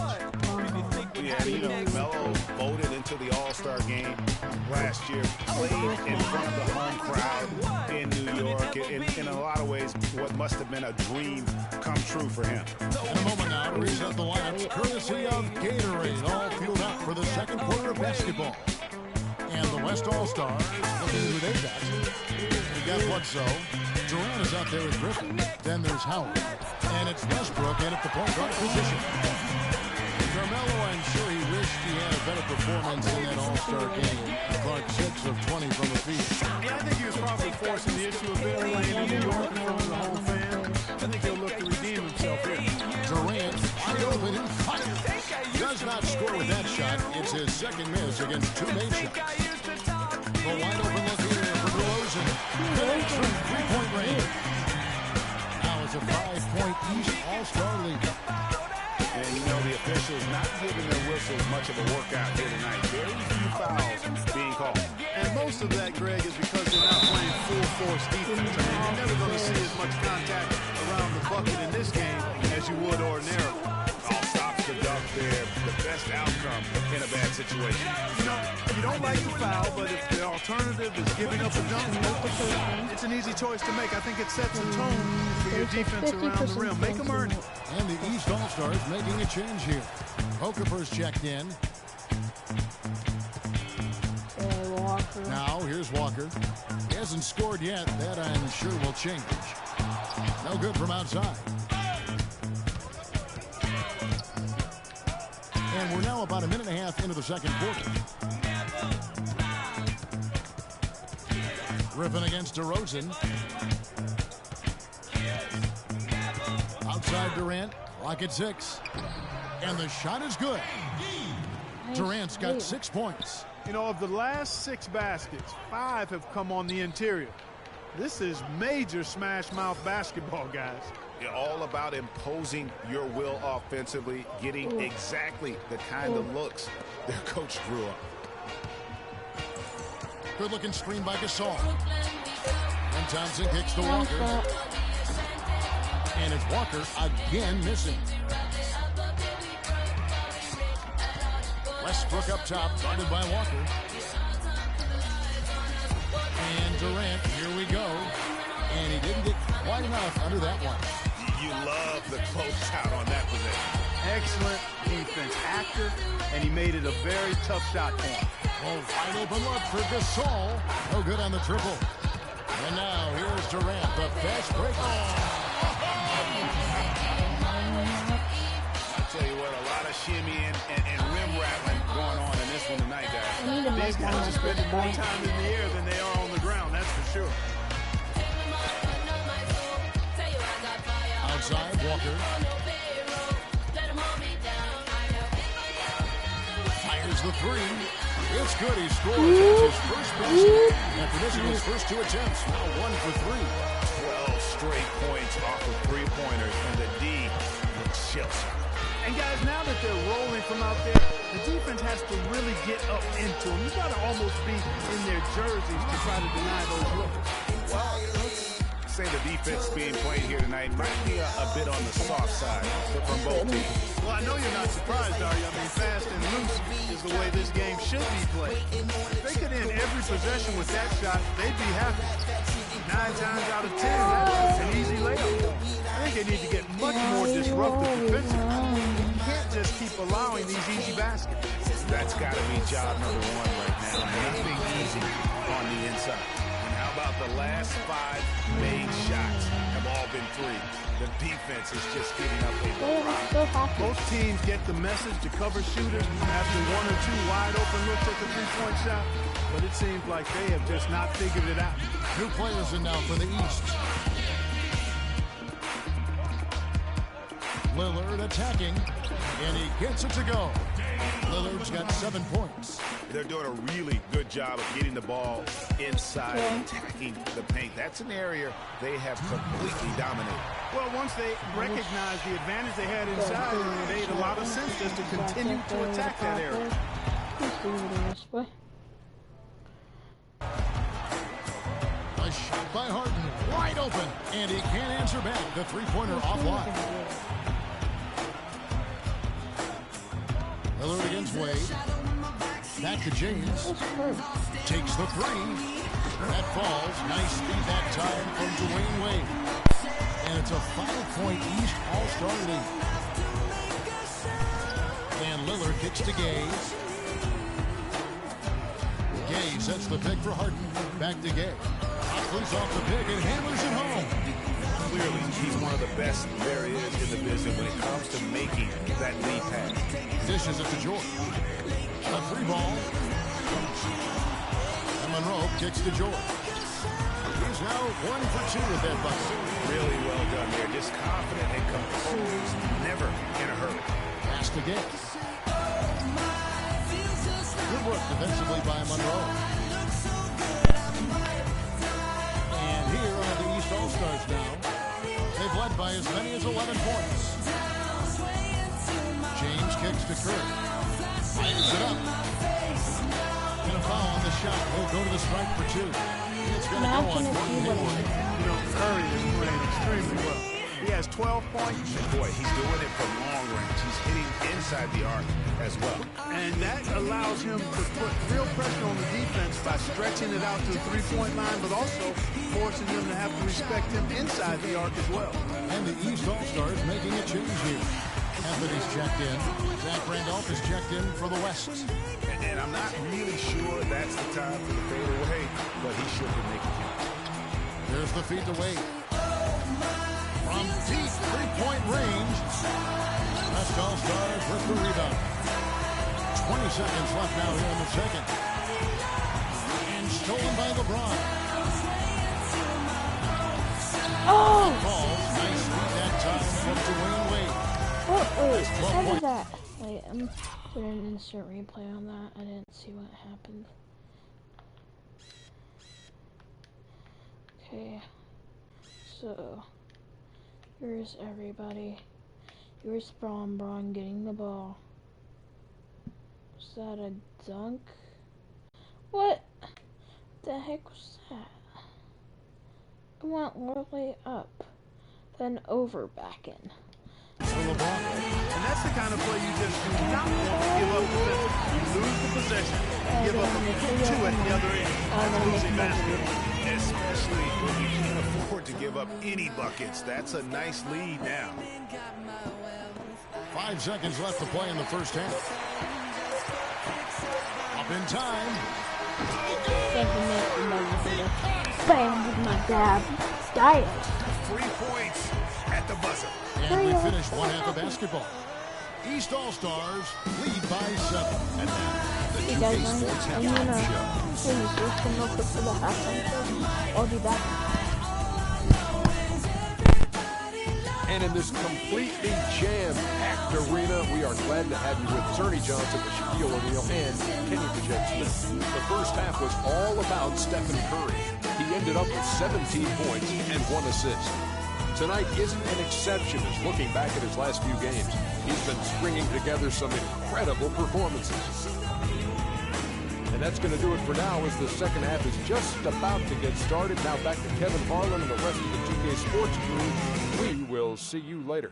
G: Yeah, you know, Melo voted into the All-Star game last year, played in front of the home crowd in New York. In a lot of ways, what must have been a dream come true for him.
C: In a moment now to reset the lineups, courtesy of Gatorade, all fueled up for the second quarter of basketball. And the West All-Stars, looking who they've got. We've got Bledsoe. Durant is out there with Griffin. Then there's Howard. And it's Westbrook in at the point guard position. Carmelo, I'm sure he wished he had a better performance in that All-Star game. Clark 6 of 20 from the field.
I: Yeah, I think he was probably forcing the issue a bit playing in New York in front of the home fans. I think he'll look to redeem himself here.
C: Durant, wide open and fire. Does not score with that shot. It's his second miss against 2 made shots. The wide open look here for DeRozan. Connects from three-point range. Now it's a 5-point East All-Star lead.
G: And you know the officials not giving their whistles much of a workout here tonight. Very few fouls being called.
I: And most of that, Greg, is because they're not playing full-force defense. I mean, you're never going to see as much contact around the bucket in this game as you would ordinarily.
G: All stops the dunk there. The best outcome in a bad situation.
I: You know, you don't like the foul, but if the alternative is giving up a dunk, it's an easy choice to make. I think it sets a tone for your defense around the rim. Make them earn it.
C: And the East All-Stars making a change here. Okafor's checked in. Now, here's Walker. He hasn't scored yet. That, I'm sure, will change. No good from outside. And we're now about a minute and a half into the second quarter. Griffin against DeRozan. Outside Durant. Clock at 6. And the shot is good. Durant's got 6 points.
I: You know, of the last 6 baskets, 5 have come on the interior. This is major smash-mouth basketball, guys.
G: You're all about imposing your will offensively, getting exactly the kind of looks their coach drew up.
C: Good-looking screen by Gasol. And Thompson kicks to Walker. And it's Walker again missing. Westbrook up top, guarded by Walker. And Durant, here we go. And he didn't get quite enough under that one.
G: You love the closeout on that possession.
I: Excellent defense, active, and he made it a very tough shot for him.
C: Oh, wide open look for Gasol. No good on the triple. And now here's Durant, the fast break. Oh!
I: These guys are spending more time in the air than they are on the ground, that's for sure.
C: Outside, Walker. Fires the three. It's good. He scores. That's his first basket. After missing his first 2 attempts, now 1 for 3.
G: 12 straight points off of three-pointers, and the D looks shell-shocked.
H: And guys, now that they're rolling from out there, the defense has to really get up into them. You got to almost be in their jerseys to try to deny those looks.
G: Well, let's say the defense being played here tonight might be a bit on the soft side from both teams.
H: Well, I know you're not surprised, are you? I mean, fast and loose is the way this game should be played. If they could end every possession with that shot, they'd be happy. 9 times out of 10, that's an easy layup. I think they need to get much more disruptive defensively. You can't just keep allowing these easy baskets.
G: That's got to be job number 1 right now. Nothing easy on the inside. And how about the last 5 made shots have all been threes? The defense is just giving up a
H: Both teams get the message to cover shooters after 1 or 2 wide open looks at the three-point shot, but it seems like they have just not figured it out.
C: New players in now for the East. Lillard attacking, and he gets it to go. Lillard's got 7 points.
G: They're doing a really good job of getting the ball inside, attacking the paint. That's an area they have completely dominated.
H: Well, once they recognized the advantage they had inside, it made a lot of sense just to continue to attack that area.
C: A shot by Harden, wide open, and he can't answer back. The three-pointer offline. Lillard against Wade. Back to James. Takes the three. That falls. Nice speed that time from Dwayne Wade. And it's a 5-point East All-Star lead. And Lillard kicks to Gaze. Gaze sets the pick for Harden. Back to Gaze. Cleans off the pick and hammers it home.
G: Clearly, he's one of the best there is in the business when it comes to making that lead pass.
C: Dishes it to George. A free ball. And Monroe kicks to George. He's now 1 for 2 with that bucket.
G: Really well done there. Just confident and composed. Never in a hurry.
C: Pass to Gates. Good work defensively by Monroe. Here are the East All-Stars now. They've led by as many as 11 points. James kicks to Curry. Fires it up. And a foul on the shot. He'll go to the strike for 2. It's going to go on Gordon Hayward.
H: You know, Curry is playing extremely well. He has 12 points.
G: And boy, he's doing it from long range. He's hitting inside the arc as well.
H: And that allows him to put real pressure on the defense by stretching it out to the three-point line, but also forcing them to have to respect him inside the arc as well.
C: And the East All-Stars making a change here. Anthony's checked in. Zach Randolph is checked in for the West.
G: And I'm not really sure that's the time for the fadeaway, but he sure can make it count.
C: There's the feed to Wade. From deep three-point range, West All-Stars with the rebound. 20 seconds left now here in the second. And stolen by LeBron.
A: Oh!
C: Balls, nice lead that time from Dwayne Wade.
A: Oh, wait, how did that? Wait, I'm doing an instant replay on that. I didn't see what happened. Okay, so here's everybody. Here's Braun getting the ball. Was that a dunk? What the heck was that? It went literally up, then over back in.
H: And that's the kind of play you just do not want to give up defensively. You lose the possession, give up a 2 at the other end. That's losing basketball.
G: Especially when you can't afford to give up any buckets. That's a nice lead now.
C: 5 seconds left to play in the first half. Up in time.
A: Bam with my dab. Style.
G: 3 points at the buzzer.
C: And we finished one half of basketball. East All-Stars lead by 7.
J: And now, the
A: Hey
J: 2K
A: guys,
J: Sports
A: I'm
J: Halftime
A: gonna
J: Show.
A: please listen real quick for the halftime show. I'll be back.
D: And in this completely jam-packed arena, we are glad to have you with us. Ernie Johnson, Shaquille O'Neal, and Kenny Pichette Smith. The first half was all about Stephen Curry. He ended up with 17 points and 1 assist. Tonight isn't an exception as looking back at his last few games. He's been stringing together some incredible performances. And that's going to do it for now as the second half is just about to get started. Now back to Kevin Harlan and the rest of the 2K Sports crew. We will see you later.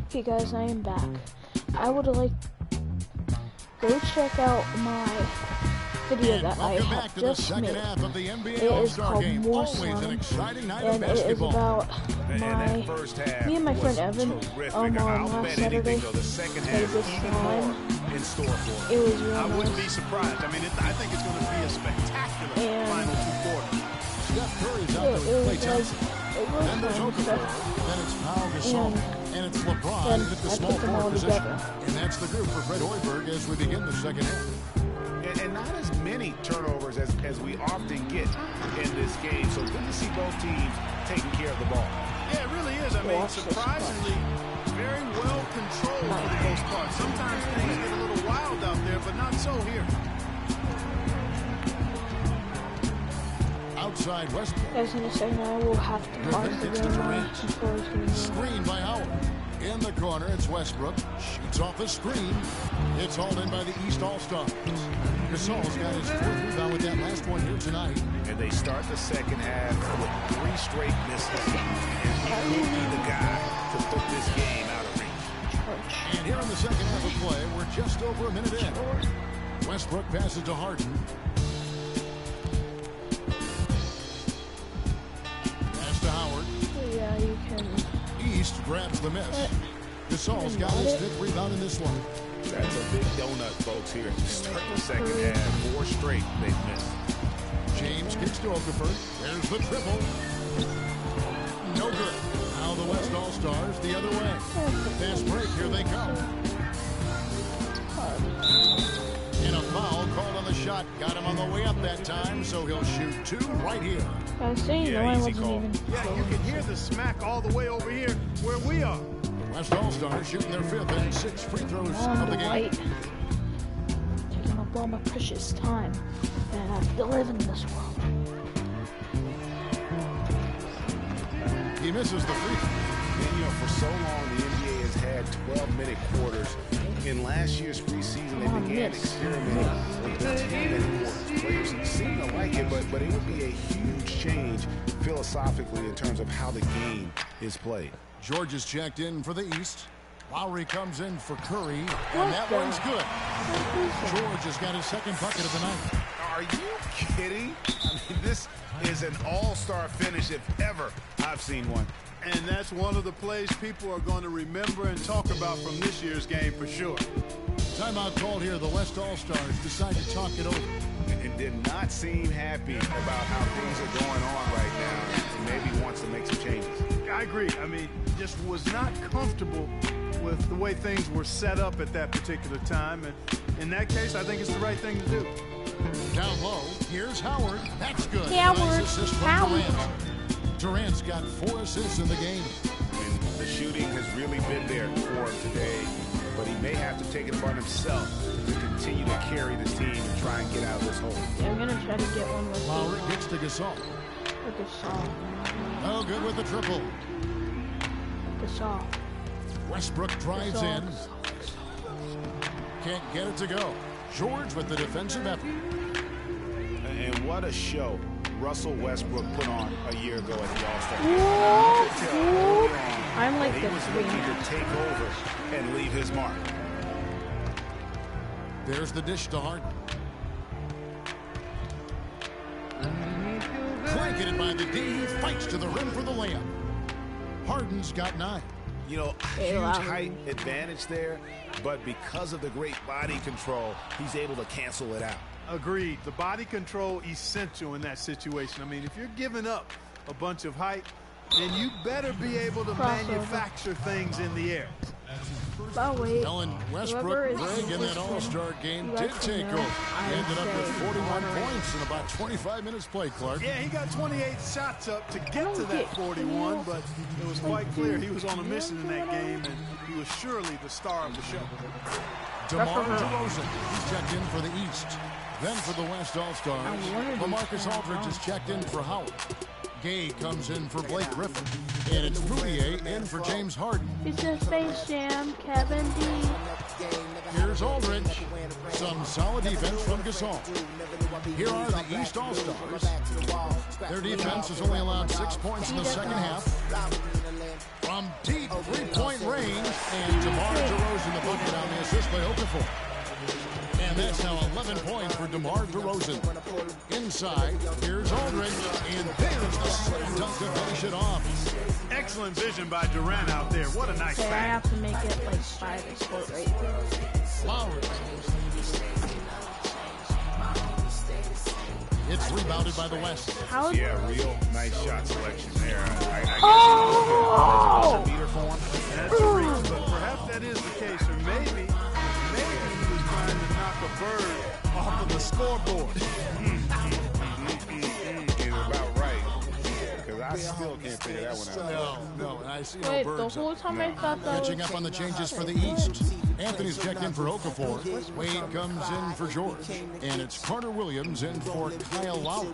A: Okay guys, I am back. I would like go check out my video that I have just made. It is called More Slime, and it is about me and my friend Evan on last Saturday played this slime. It was real
H: I wouldn't be
A: nice.
H: surprised. I mean, I think it's going to be a spectacular final 2 quarters.
C: Steph Curry's out there with Klay Thompson. Then there's
A: fun
C: Okafor.
A: stuff.
C: Then it's Pau Gasol. And it's LeBron at the small forward position. And that's the group for Fred Hoiberg as we begin the second half.
G: And not as many turnovers as we often get in this game. So good to see both teams taking care of the ball.
H: Yeah, it really is. I mean, surprisingly, very well controlled for the most part. Sometimes things get a little wild out there, but not so here.
C: Outside Westbrook.
A: Guys, in a second I will have to mark the game.
C: Screen by Howard. In the corner, it's Westbrook. Shoots off the screen. It's hauled in by the East All-Stars. Gasol's got his 4th rebound with that last one here tonight.
G: And they start the second half with 3 straight misses. And he will be the guy to put this game out of reach.
C: And here in the second half of play, we're just over a minute in. Westbrook passes to Harden. Pass to Howard.
A: Yeah, you can.
C: East grabs the miss. Gasol's got his 5th rebound in this one.
G: That's a big donut, folks, here. Start the second half, 4 straight they've missed.
C: James kicks to Okafor. There's the triple. No good. Now the West All-Stars the other way. Fast break, here they come. And a foul called on the shot. Got him on the way up that time, so he'll shoot 2 right here.
A: I was saying, no, I wasn't even.
H: Yeah, you can hear the smack all the way over here where we are.
C: West All-Stars shooting their 5th and 6 free throws of the game.
A: Taking up all my precious time that I have to live in this world.
C: He misses the free throw.
G: And, you know, for so long, the NBA has had 12-minute quarters. In last year's preseason, they began experimenting with the 10-minute quarters. Players seem to like it, but it would be a huge change philosophically in terms of how the game is played.
C: George is checked in for the East. Lowry comes in for Curry, and that one's good. George has got his 2nd bucket of the night.
G: Are you kidding? I mean, this is an all-star finish if ever I've seen one.
H: And that's one of the plays people are going to remember and talk about from this year's game for sure.
C: Timeout called here. The West All-Stars decide to talk it over.
G: And did not seem happy about how things are going on right now. And maybe wants to make some changes.
H: I agree. I mean, just was not comfortable with the way things were set up at that particular time. And in that case, I think it's the right thing to do.
C: Down low, here's Howard. That's good.
A: Howard.
C: Nice assist from Durant. Durant's got 4 assists in the game.
G: And the shooting has really been there for him today. But he may have to take it upon himself to continue to carry this team and try and get out of this hole.
A: Yeah, I'm going to try to get one with
C: Lowry gets to Gasol.
A: Gasol.
C: Oh, good with the triple.
A: Gasol.
C: Westbrook drives in. Can't get it to go. George with the defensive effort.
G: And what a show Russell Westbrook put on a year ago at the All-Star
A: Game. I'm like
G: he was looking to take over and leave his mark.
C: There's the dish to Harden. Blanketed by the D, fights to the rim for the layup. Harden's got 9.
G: You know, huge height advantage there, but because of the great body control, he's able to cancel it out.
H: Agreed. The body control essential in that situation. I mean, if you're giving up a bunch of height, then you better be able to manufacture things in the air.
A: But wait,
C: Ellen Westbrook, Greg, in that All-Star game did take over. He ended up with 41 points in about 25 minutes played, Clark.
H: Yeah, he got 28 shots up to get to that 41, but it was quite clear he was on a mission in that game, and he was surely the star of the show.
C: DeMar DeRozan, he's checked in for the East. Then for the West All-Stars, LaMarcus Aldridge is checked in for Howard. Gay comes in for Blake Griffin. And it's Fournier in for James Harden.
A: It's a Space Jam, Kevin D.
C: Here's Aldridge. Some solid defense from Gasol. Here are the East All-Stars. Their defense has only allowed 6 points in the second half. From deep three-point range, and DeMar DeRozan the bucket on the assist by Okafor. And that's now 11 points for DeMar DeRozan. Inside, here's Aldridge, and there's the slam dunk to finish it off.
H: Excellent vision by Durant out there. What a nice
A: I have to make it like 5 or 4 right here.
C: Lowry. It's rebounded by the West.
G: Yeah, real nice shot selection there.
A: Oh!
H: That's a reach, but perhaps that is the case, or maybe he was trying to knock a bird off of the scoreboard.
G: You're about right. Because I still can't figure that one out.
C: No, and I see
A: Wait,
C: no birds.
A: the whole time I thought that
C: Catching up on the changes for the East. Anthony's checked in for Okafor. Wade comes in for George. And it's Carter Williams in for Kyle Lowry.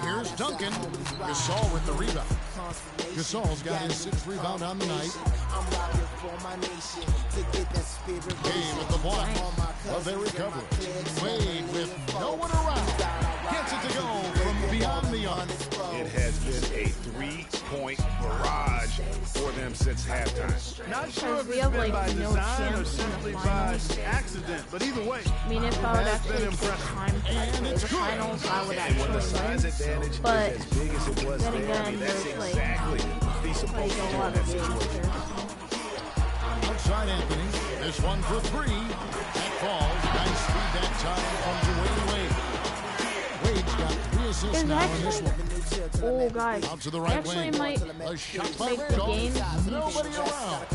C: Here's Duncan. Gasol with the rebound. Gasol's got his 6th rebound on the night. Gay with the block. But they recover. Wade with no one around. Gets it to go from beyond the arc.
G: It has been a 3-point barrage for them since halftime.
H: Not sure if
A: we
H: it's
A: have,
H: been
A: like,
H: by
A: no
H: design or
A: chance in the
H: simply by
A: finals.
H: accident, but either way,
A: I mean, if I would
H: has
A: actually
H: been
A: take
H: impressive.
A: time to play the finals, I would
G: And when the
A: actually
G: size
A: win.
G: advantage
A: But
G: is as big as it was
A: then
G: there, I mean,
A: again,
G: that's
A: there's like
G: exactly feasible
A: a
G: to do
A: lot
G: in that
A: of
G: situation.
A: games.
C: Outside Anthony. This one for 3. That falls. Nice feed that time from Dwayne Wade. Wade's got 3 assists now in this one.
A: Oh, guys,
C: Out to the right
A: actually
C: wing.
A: might
C: A shot by
A: make the
C: Randolph.
A: game
C: Nobody around.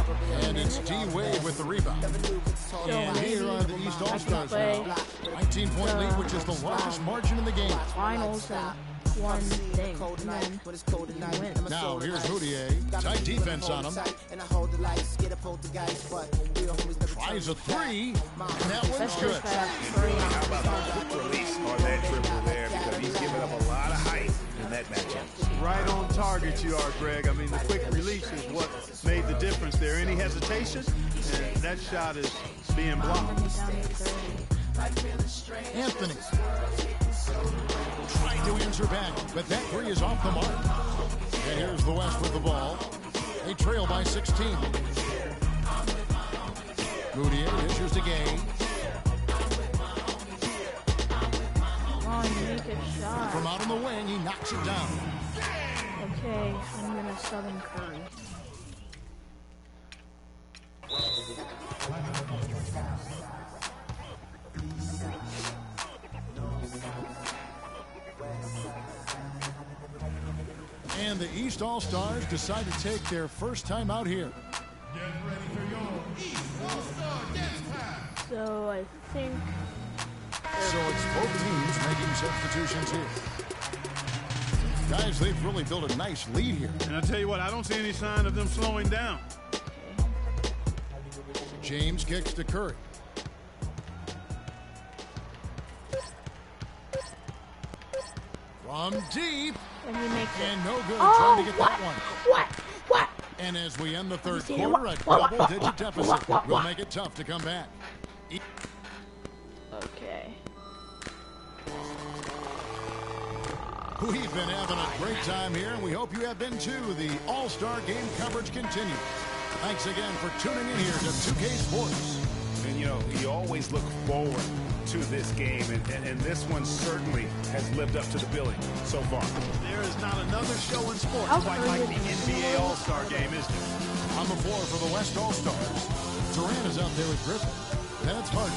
C: And it's D. Wade with the rebound. And here are the East All-Stars now. 19-point lead, which is the largest margin in the game.
A: finals and one thing, and then you win.
C: Now here's Fournier. Tight defense on him. Tries a 3. And that one's good.
G: How about the quick release on that triple there? Because he's giving up a lot of height in that matchup.
H: Right on target you are, Greg. I mean, the quick release is what made the difference there. Any hesitation, and that shot is being blocked.
C: Anthony. Trying to answer back, but that 3 is off the mark. And here's the West with the ball. They trail by 16. Fournier issues to Gay.
A: Come on, make a shot.
C: From out on the wing, he knocks it down.
A: Okay, I'm gonna Southern Curry.
C: And the East All-Stars decide to take their first time out here.
A: So I think
C: So it's both teams making substitutions here. Guys, they've really built a nice lead here.
H: And I tell you what, I don't see any sign of them slowing down.
C: James kicks to Curry. From deep.
A: and he makes it.
C: And no good
A: Oh,
C: trying to get
A: what?
C: that one.
A: What?
C: And as we end the third
A: See that?
C: quarter, a double-digit deficit will make it tough to come back.
A: Okay.
C: We've been having a great time here, and we hope you have been too. The All-Star Game coverage continues. Thanks again for tuning in here to 2K Sports.
G: And, you know, you always look forward to this game, and this one certainly has lived up to the billing so far.
H: There is not another show in sports quite like the NBA All-Star Game, is there?
C: On the floor for the West All-Stars, Durant is out there with Griffin. Then it's Harden.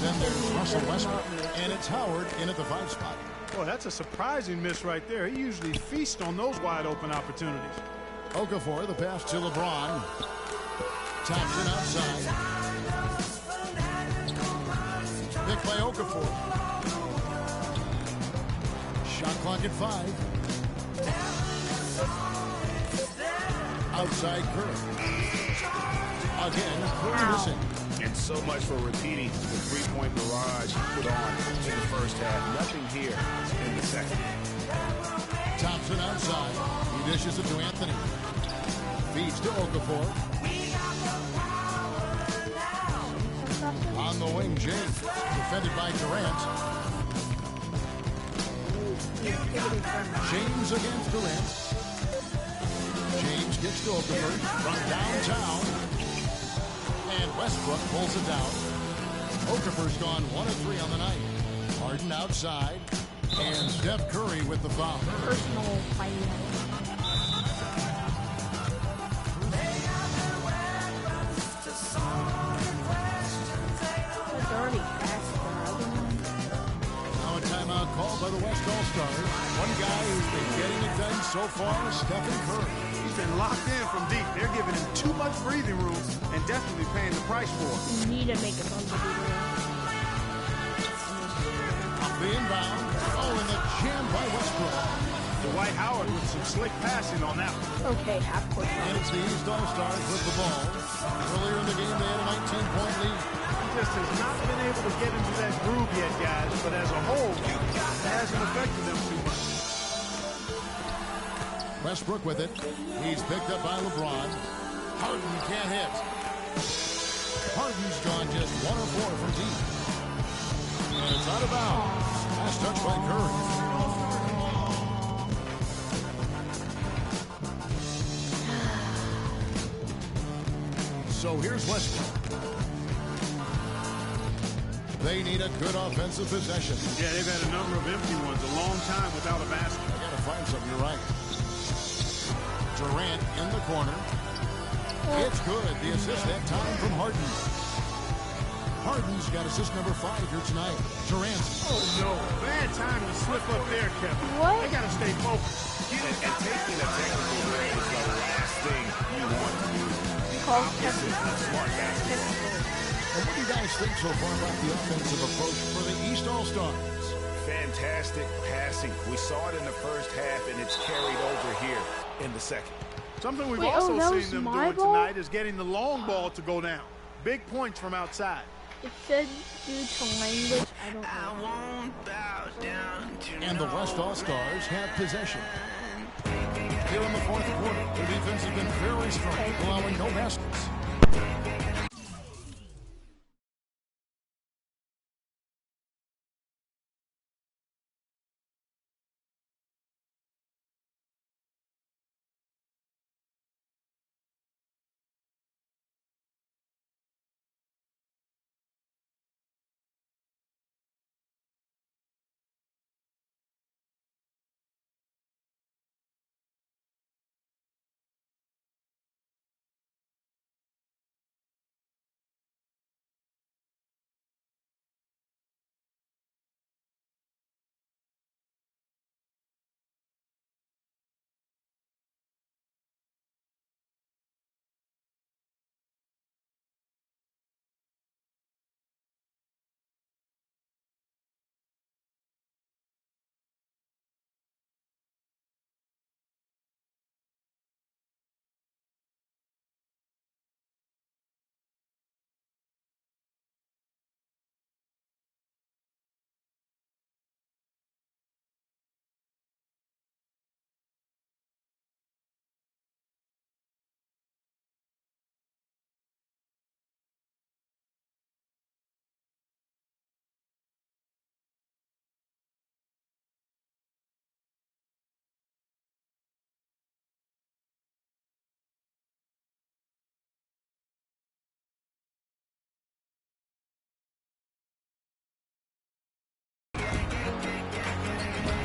C: Then there's Russell Westbrook. And it's Howard in at the 5 spot.
I: Well, that's a surprising miss right there. He usually feasts on those wide open opportunities.
C: Okafor, the pass to LeBron. Taps it outside. Pick by Okafor. Shot clock at 5. Outside Curry. Again, Curry missing.
G: And so much for repeating the three-point barrage he put on in the first half. Nothing here in the second.
C: Thompson outside. He dishes it to Anthony. Feeds to Okafor. On the wing, James. Defended by Durant. James against Durant. James gets to Okafor from downtown. And Westbrook pulls it down. Okafor's gone 1 of 3 on the night. Harden outside. And Steph Curry with the foul.
A: Personal fighting.
C: Now a timeout called by the West All-Stars. One guy who's been getting it done so far, Stephen Curry.
H: He's been locked in from deep. They're giving him too much breathing room and definitely paying the price for it.
A: You need to make it unbelievable.
C: Up the inbound. Oh, and the jam by Westbrook.
H: Dwight Howard with some slick passing on that one.
A: Okay, half court.
C: And it's the East All-Stars with the ball. Earlier in the game, they had a 19-point lead.
H: He just has not been able to get into that groove yet, guys. But as a whole, it hasn't affected them too much.
C: Westbrook with it. He's picked up by LeBron. Harden can't hit. Harden's gone just 1 of 4 from deep. And it's out of bounds. Last touch by Curry. So here's Westbrook. They need a good offensive possession.
H: Yeah, they've had a number of empty ones, a long time without a basket.
C: I gotta find something, you're right. Durant in the corner. It's good. The assist that time from Harden. Harden's got assist number 5 here tonight. Durant.
H: Oh, no. Bad time to slip up there, Kevin.
A: What?
H: They got to stay focused.
G: And taking a technical break is the last thing you want to do.
A: Call Kevin.
G: Smart basketball.
C: And what do you guys think so far about the offensive approach for the East All-Stars?
G: Fantastic passing. We saw it in the first half, and it's carried over here in the second.
H: Something we've
A: Wait,
H: also
A: that
H: seen
A: was
H: them
A: my
H: doing
A: ball?
H: tonight is getting the long ball to go down. Big points from outside.
A: It said due to language, I don't know.
C: And the West All-Stars have possession. Here in the fourth quarter, the defense has been very strong, allowing no baskets.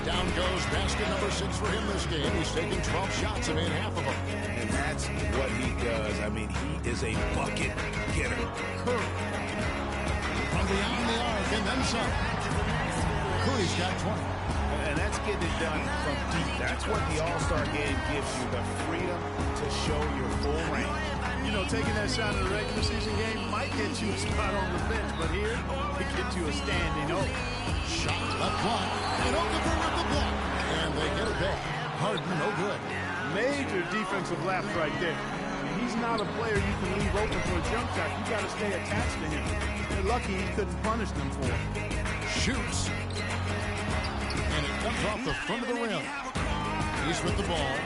C: Down goes basket number 6 for him this game. He's taking 12 shots and made half of them.
G: And that's what he does. I mean, he is a bucket getter.
C: Curry. then some. Curry's got 20.
G: And that's getting it done from deep. That's what the All-Star game gives you, the freedom to show your full range.
I: You know, taking that shot in a regular season game might get you a spot on the bench, but here, it gets you a standing O.
C: Shot left block. And Okafor with the block. And they get it back. Harden, no good.
I: Major defensive lapse right there. He's not a player you can leave open for a jump shot. You got to stay attached to him. They're lucky he couldn't punish them for it.
C: Shoots. And it comes off the front of the rim. He's with the ball.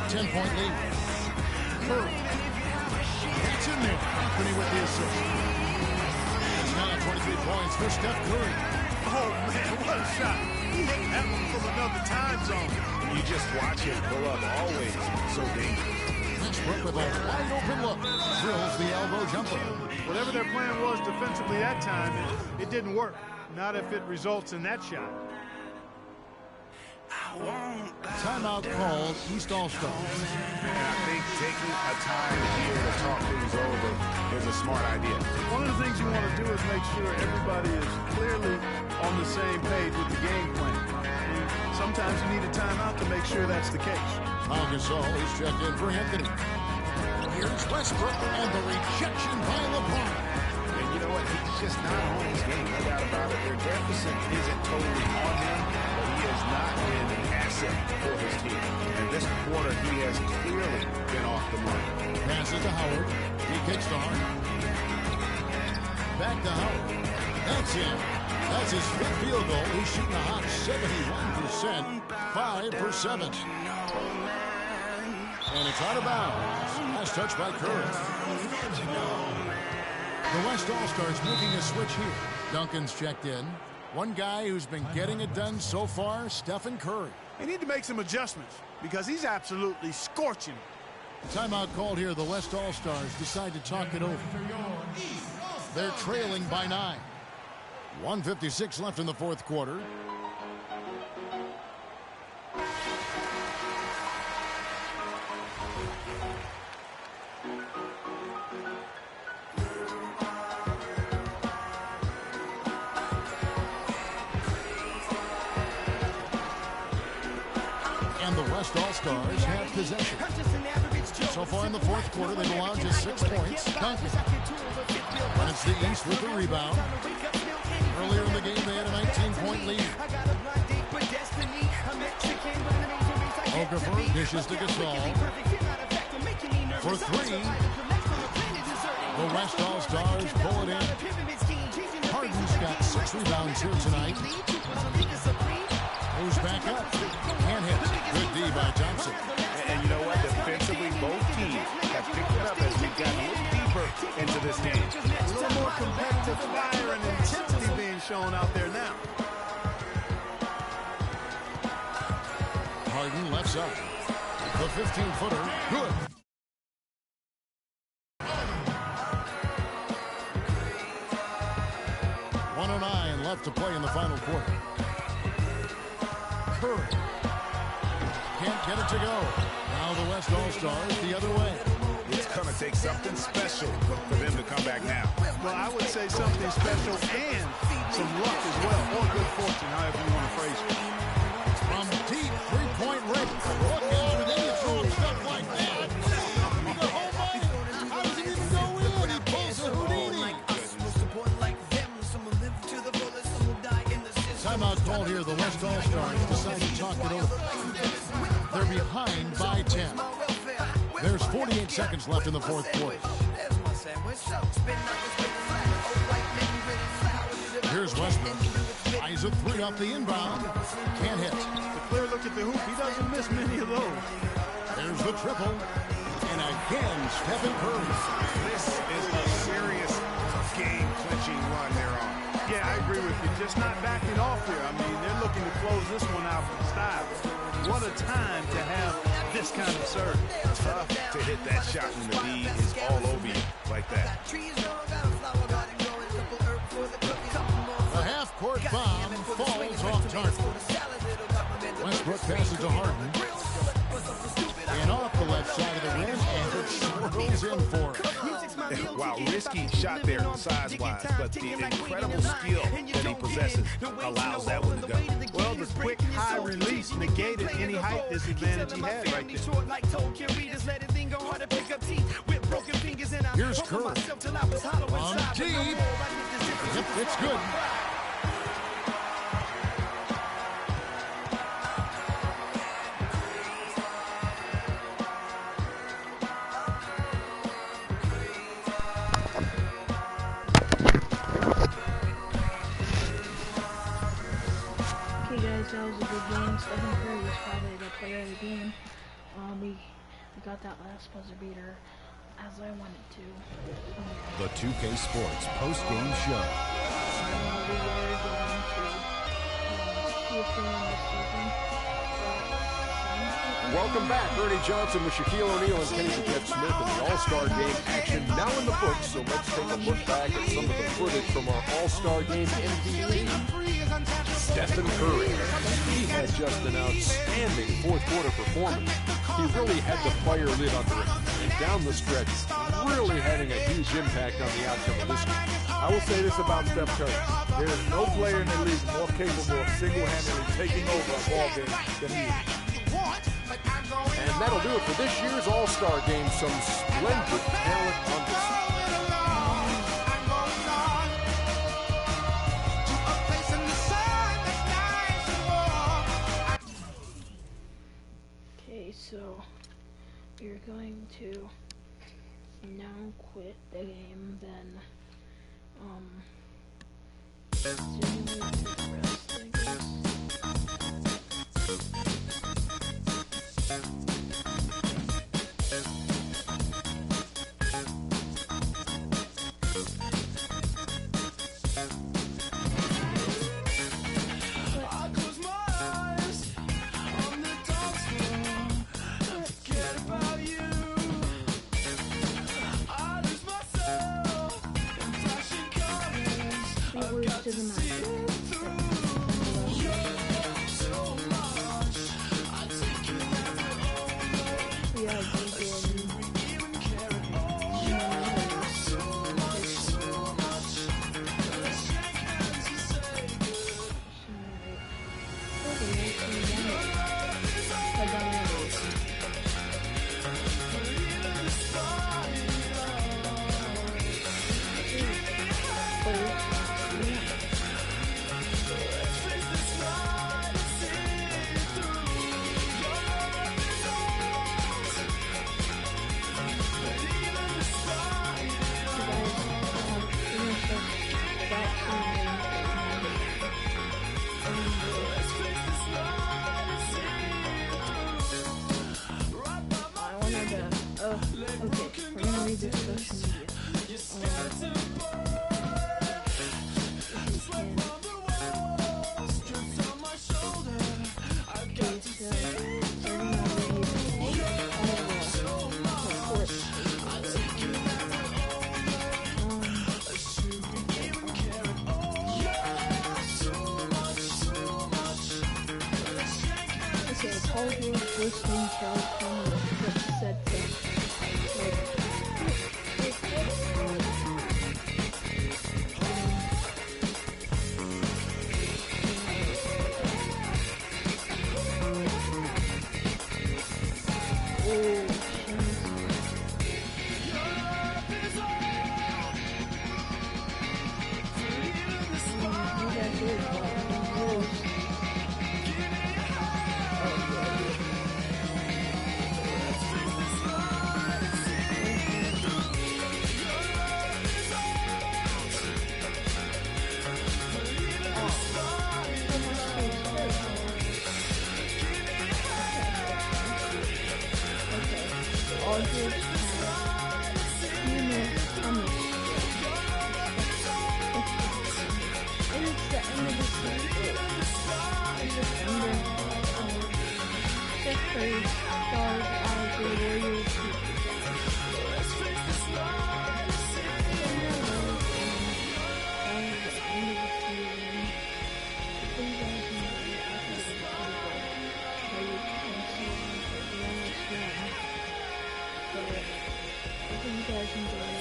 C: 10-point lead. Curry. It's in there. Anthony with the assist. It's now 23 points for Steph Curry.
I: Oh, man, what a shot. He hit that one from another time zone.
G: You just watch him pull up always. So dangerous.
C: Westbrook with a wide open look. Drills the elbow jumper.
I: Whatever their plan was defensively that time, it didn't work. Not if it results in that shot.
C: Timeout called East All-Stars.
G: And I think taking a time here to talk things over is a smart idea.
I: One of the things you want to do is make sure everybody is clearly on the same page with the game plan. Sometimes you need a timeout to make sure that's the case.
C: Pau Gasol is checked in for Anthony. Here's Westbrook and the rejection by LeBron.
G: And you know what? He's just not on his game. No doubt about it. Their deficit isn't totally on him, but he has not been an asset for his team. And this quarter, he has clearly been off the mark.
C: Passes to Howard. He kicks to Hart. Back to Howard. That's in. That's his fifth field goal. He's shooting a hot 71%. 5 for 7. And it's out of bounds. Last touch by Curry. The West All-Stars making a switch here. Duncan's checked in. One guy who's been getting it done so far, Stephen Curry.
I: They need to make some adjustments because he's absolutely scorching.
C: Timeout called here. The West All-Stars decide to talk it over. They're trailing by 9. 1:56 left in the fourth quarter. And the West All-Stars have possession. So far in the fourth quarter, they've allowed just 6 points. Duncan. And it's the East with the rebound. Earlier in the game, they had a 19-point lead. Okafor dishes to Gasol. For 3. The West All-Stars pull it in. Harden's got 6 rebounds here tonight. Moves back up. Can't hit. Good D by Thompson.
G: And you know what? Defensively, both teams have picked it up as we've gotten a little deeper into this game.
I: A little more competitive fire and intensity being shown out there now.
C: Harden left side. The 15-footer. Good. .109 left to play in the final quarter. Curry. Can't get it to go. Now the West All-Stars the other way.
G: It's going to take something special for them to come back now.
I: Well, I would say something special and some luck as well, or good fortune, however you want to phrase it.
C: From deep three-point range. Look out, and then you throw him stuff like that. The whole money. How does he even go in? He pulls a Houdini. Timeout called here. The West All-Stars decide to talk it over. They're behind by 10. There's 48 seconds left in the fourth quarter. Here's Westbrook. Eyes a 3 off the inbound. Can't hit.
I: A clear look at the hoop. He doesn't miss many of those.
C: There's the triple. And again, Stephen Curry.
G: This is a serious game-clinching run they're on.
I: Yeah, I agree with you. Just not backing off here. I mean, they're looking to close this one out from style. What a time to have this kind of serve.
G: Tough to hit that shot when the D is all over you like that.
C: The half-court bomb falls off target. Westbrook passes to Harden. And off the left side of the rim, and it swirls in for him.
G: While risky shot there size-wise, but the incredible skill that he possesses allows that one to go.
I: Well, the quick high release negated any height disadvantage he had right there.
C: Here's Curry. On deep. Yep, it's good.
A: Okay guys, that was a good game. Stephen Curry was probably the player of the game. We got that last buzzer beater as I wanted to.
J: The 2K Sports post-game show.
A: We are going to see if we win this season.
D: Welcome back. Ernie Johnson with Shaquille O'Neal and Kenny the Jet Smith in the All-Star Game action now in the books. So let's take a look back at some of the footage from our All-Star Game MVP. Stephen Curry. He had just an outstanding fourth-quarter performance. He really had the fire lit under him. And down the stretch, really having a huge impact on the outcome of this game.
E: I will say this about Steph Curry. There is no player in the league more capable of single-handedly taking over a ball game than he is.
D: And that'll do it for this year's All-Star Game. Some splendid talent on display.
A: Okay, so we're going to now quit the game, then simulate the rest, I guess. To the market. all your listening California said you guys enjoyed.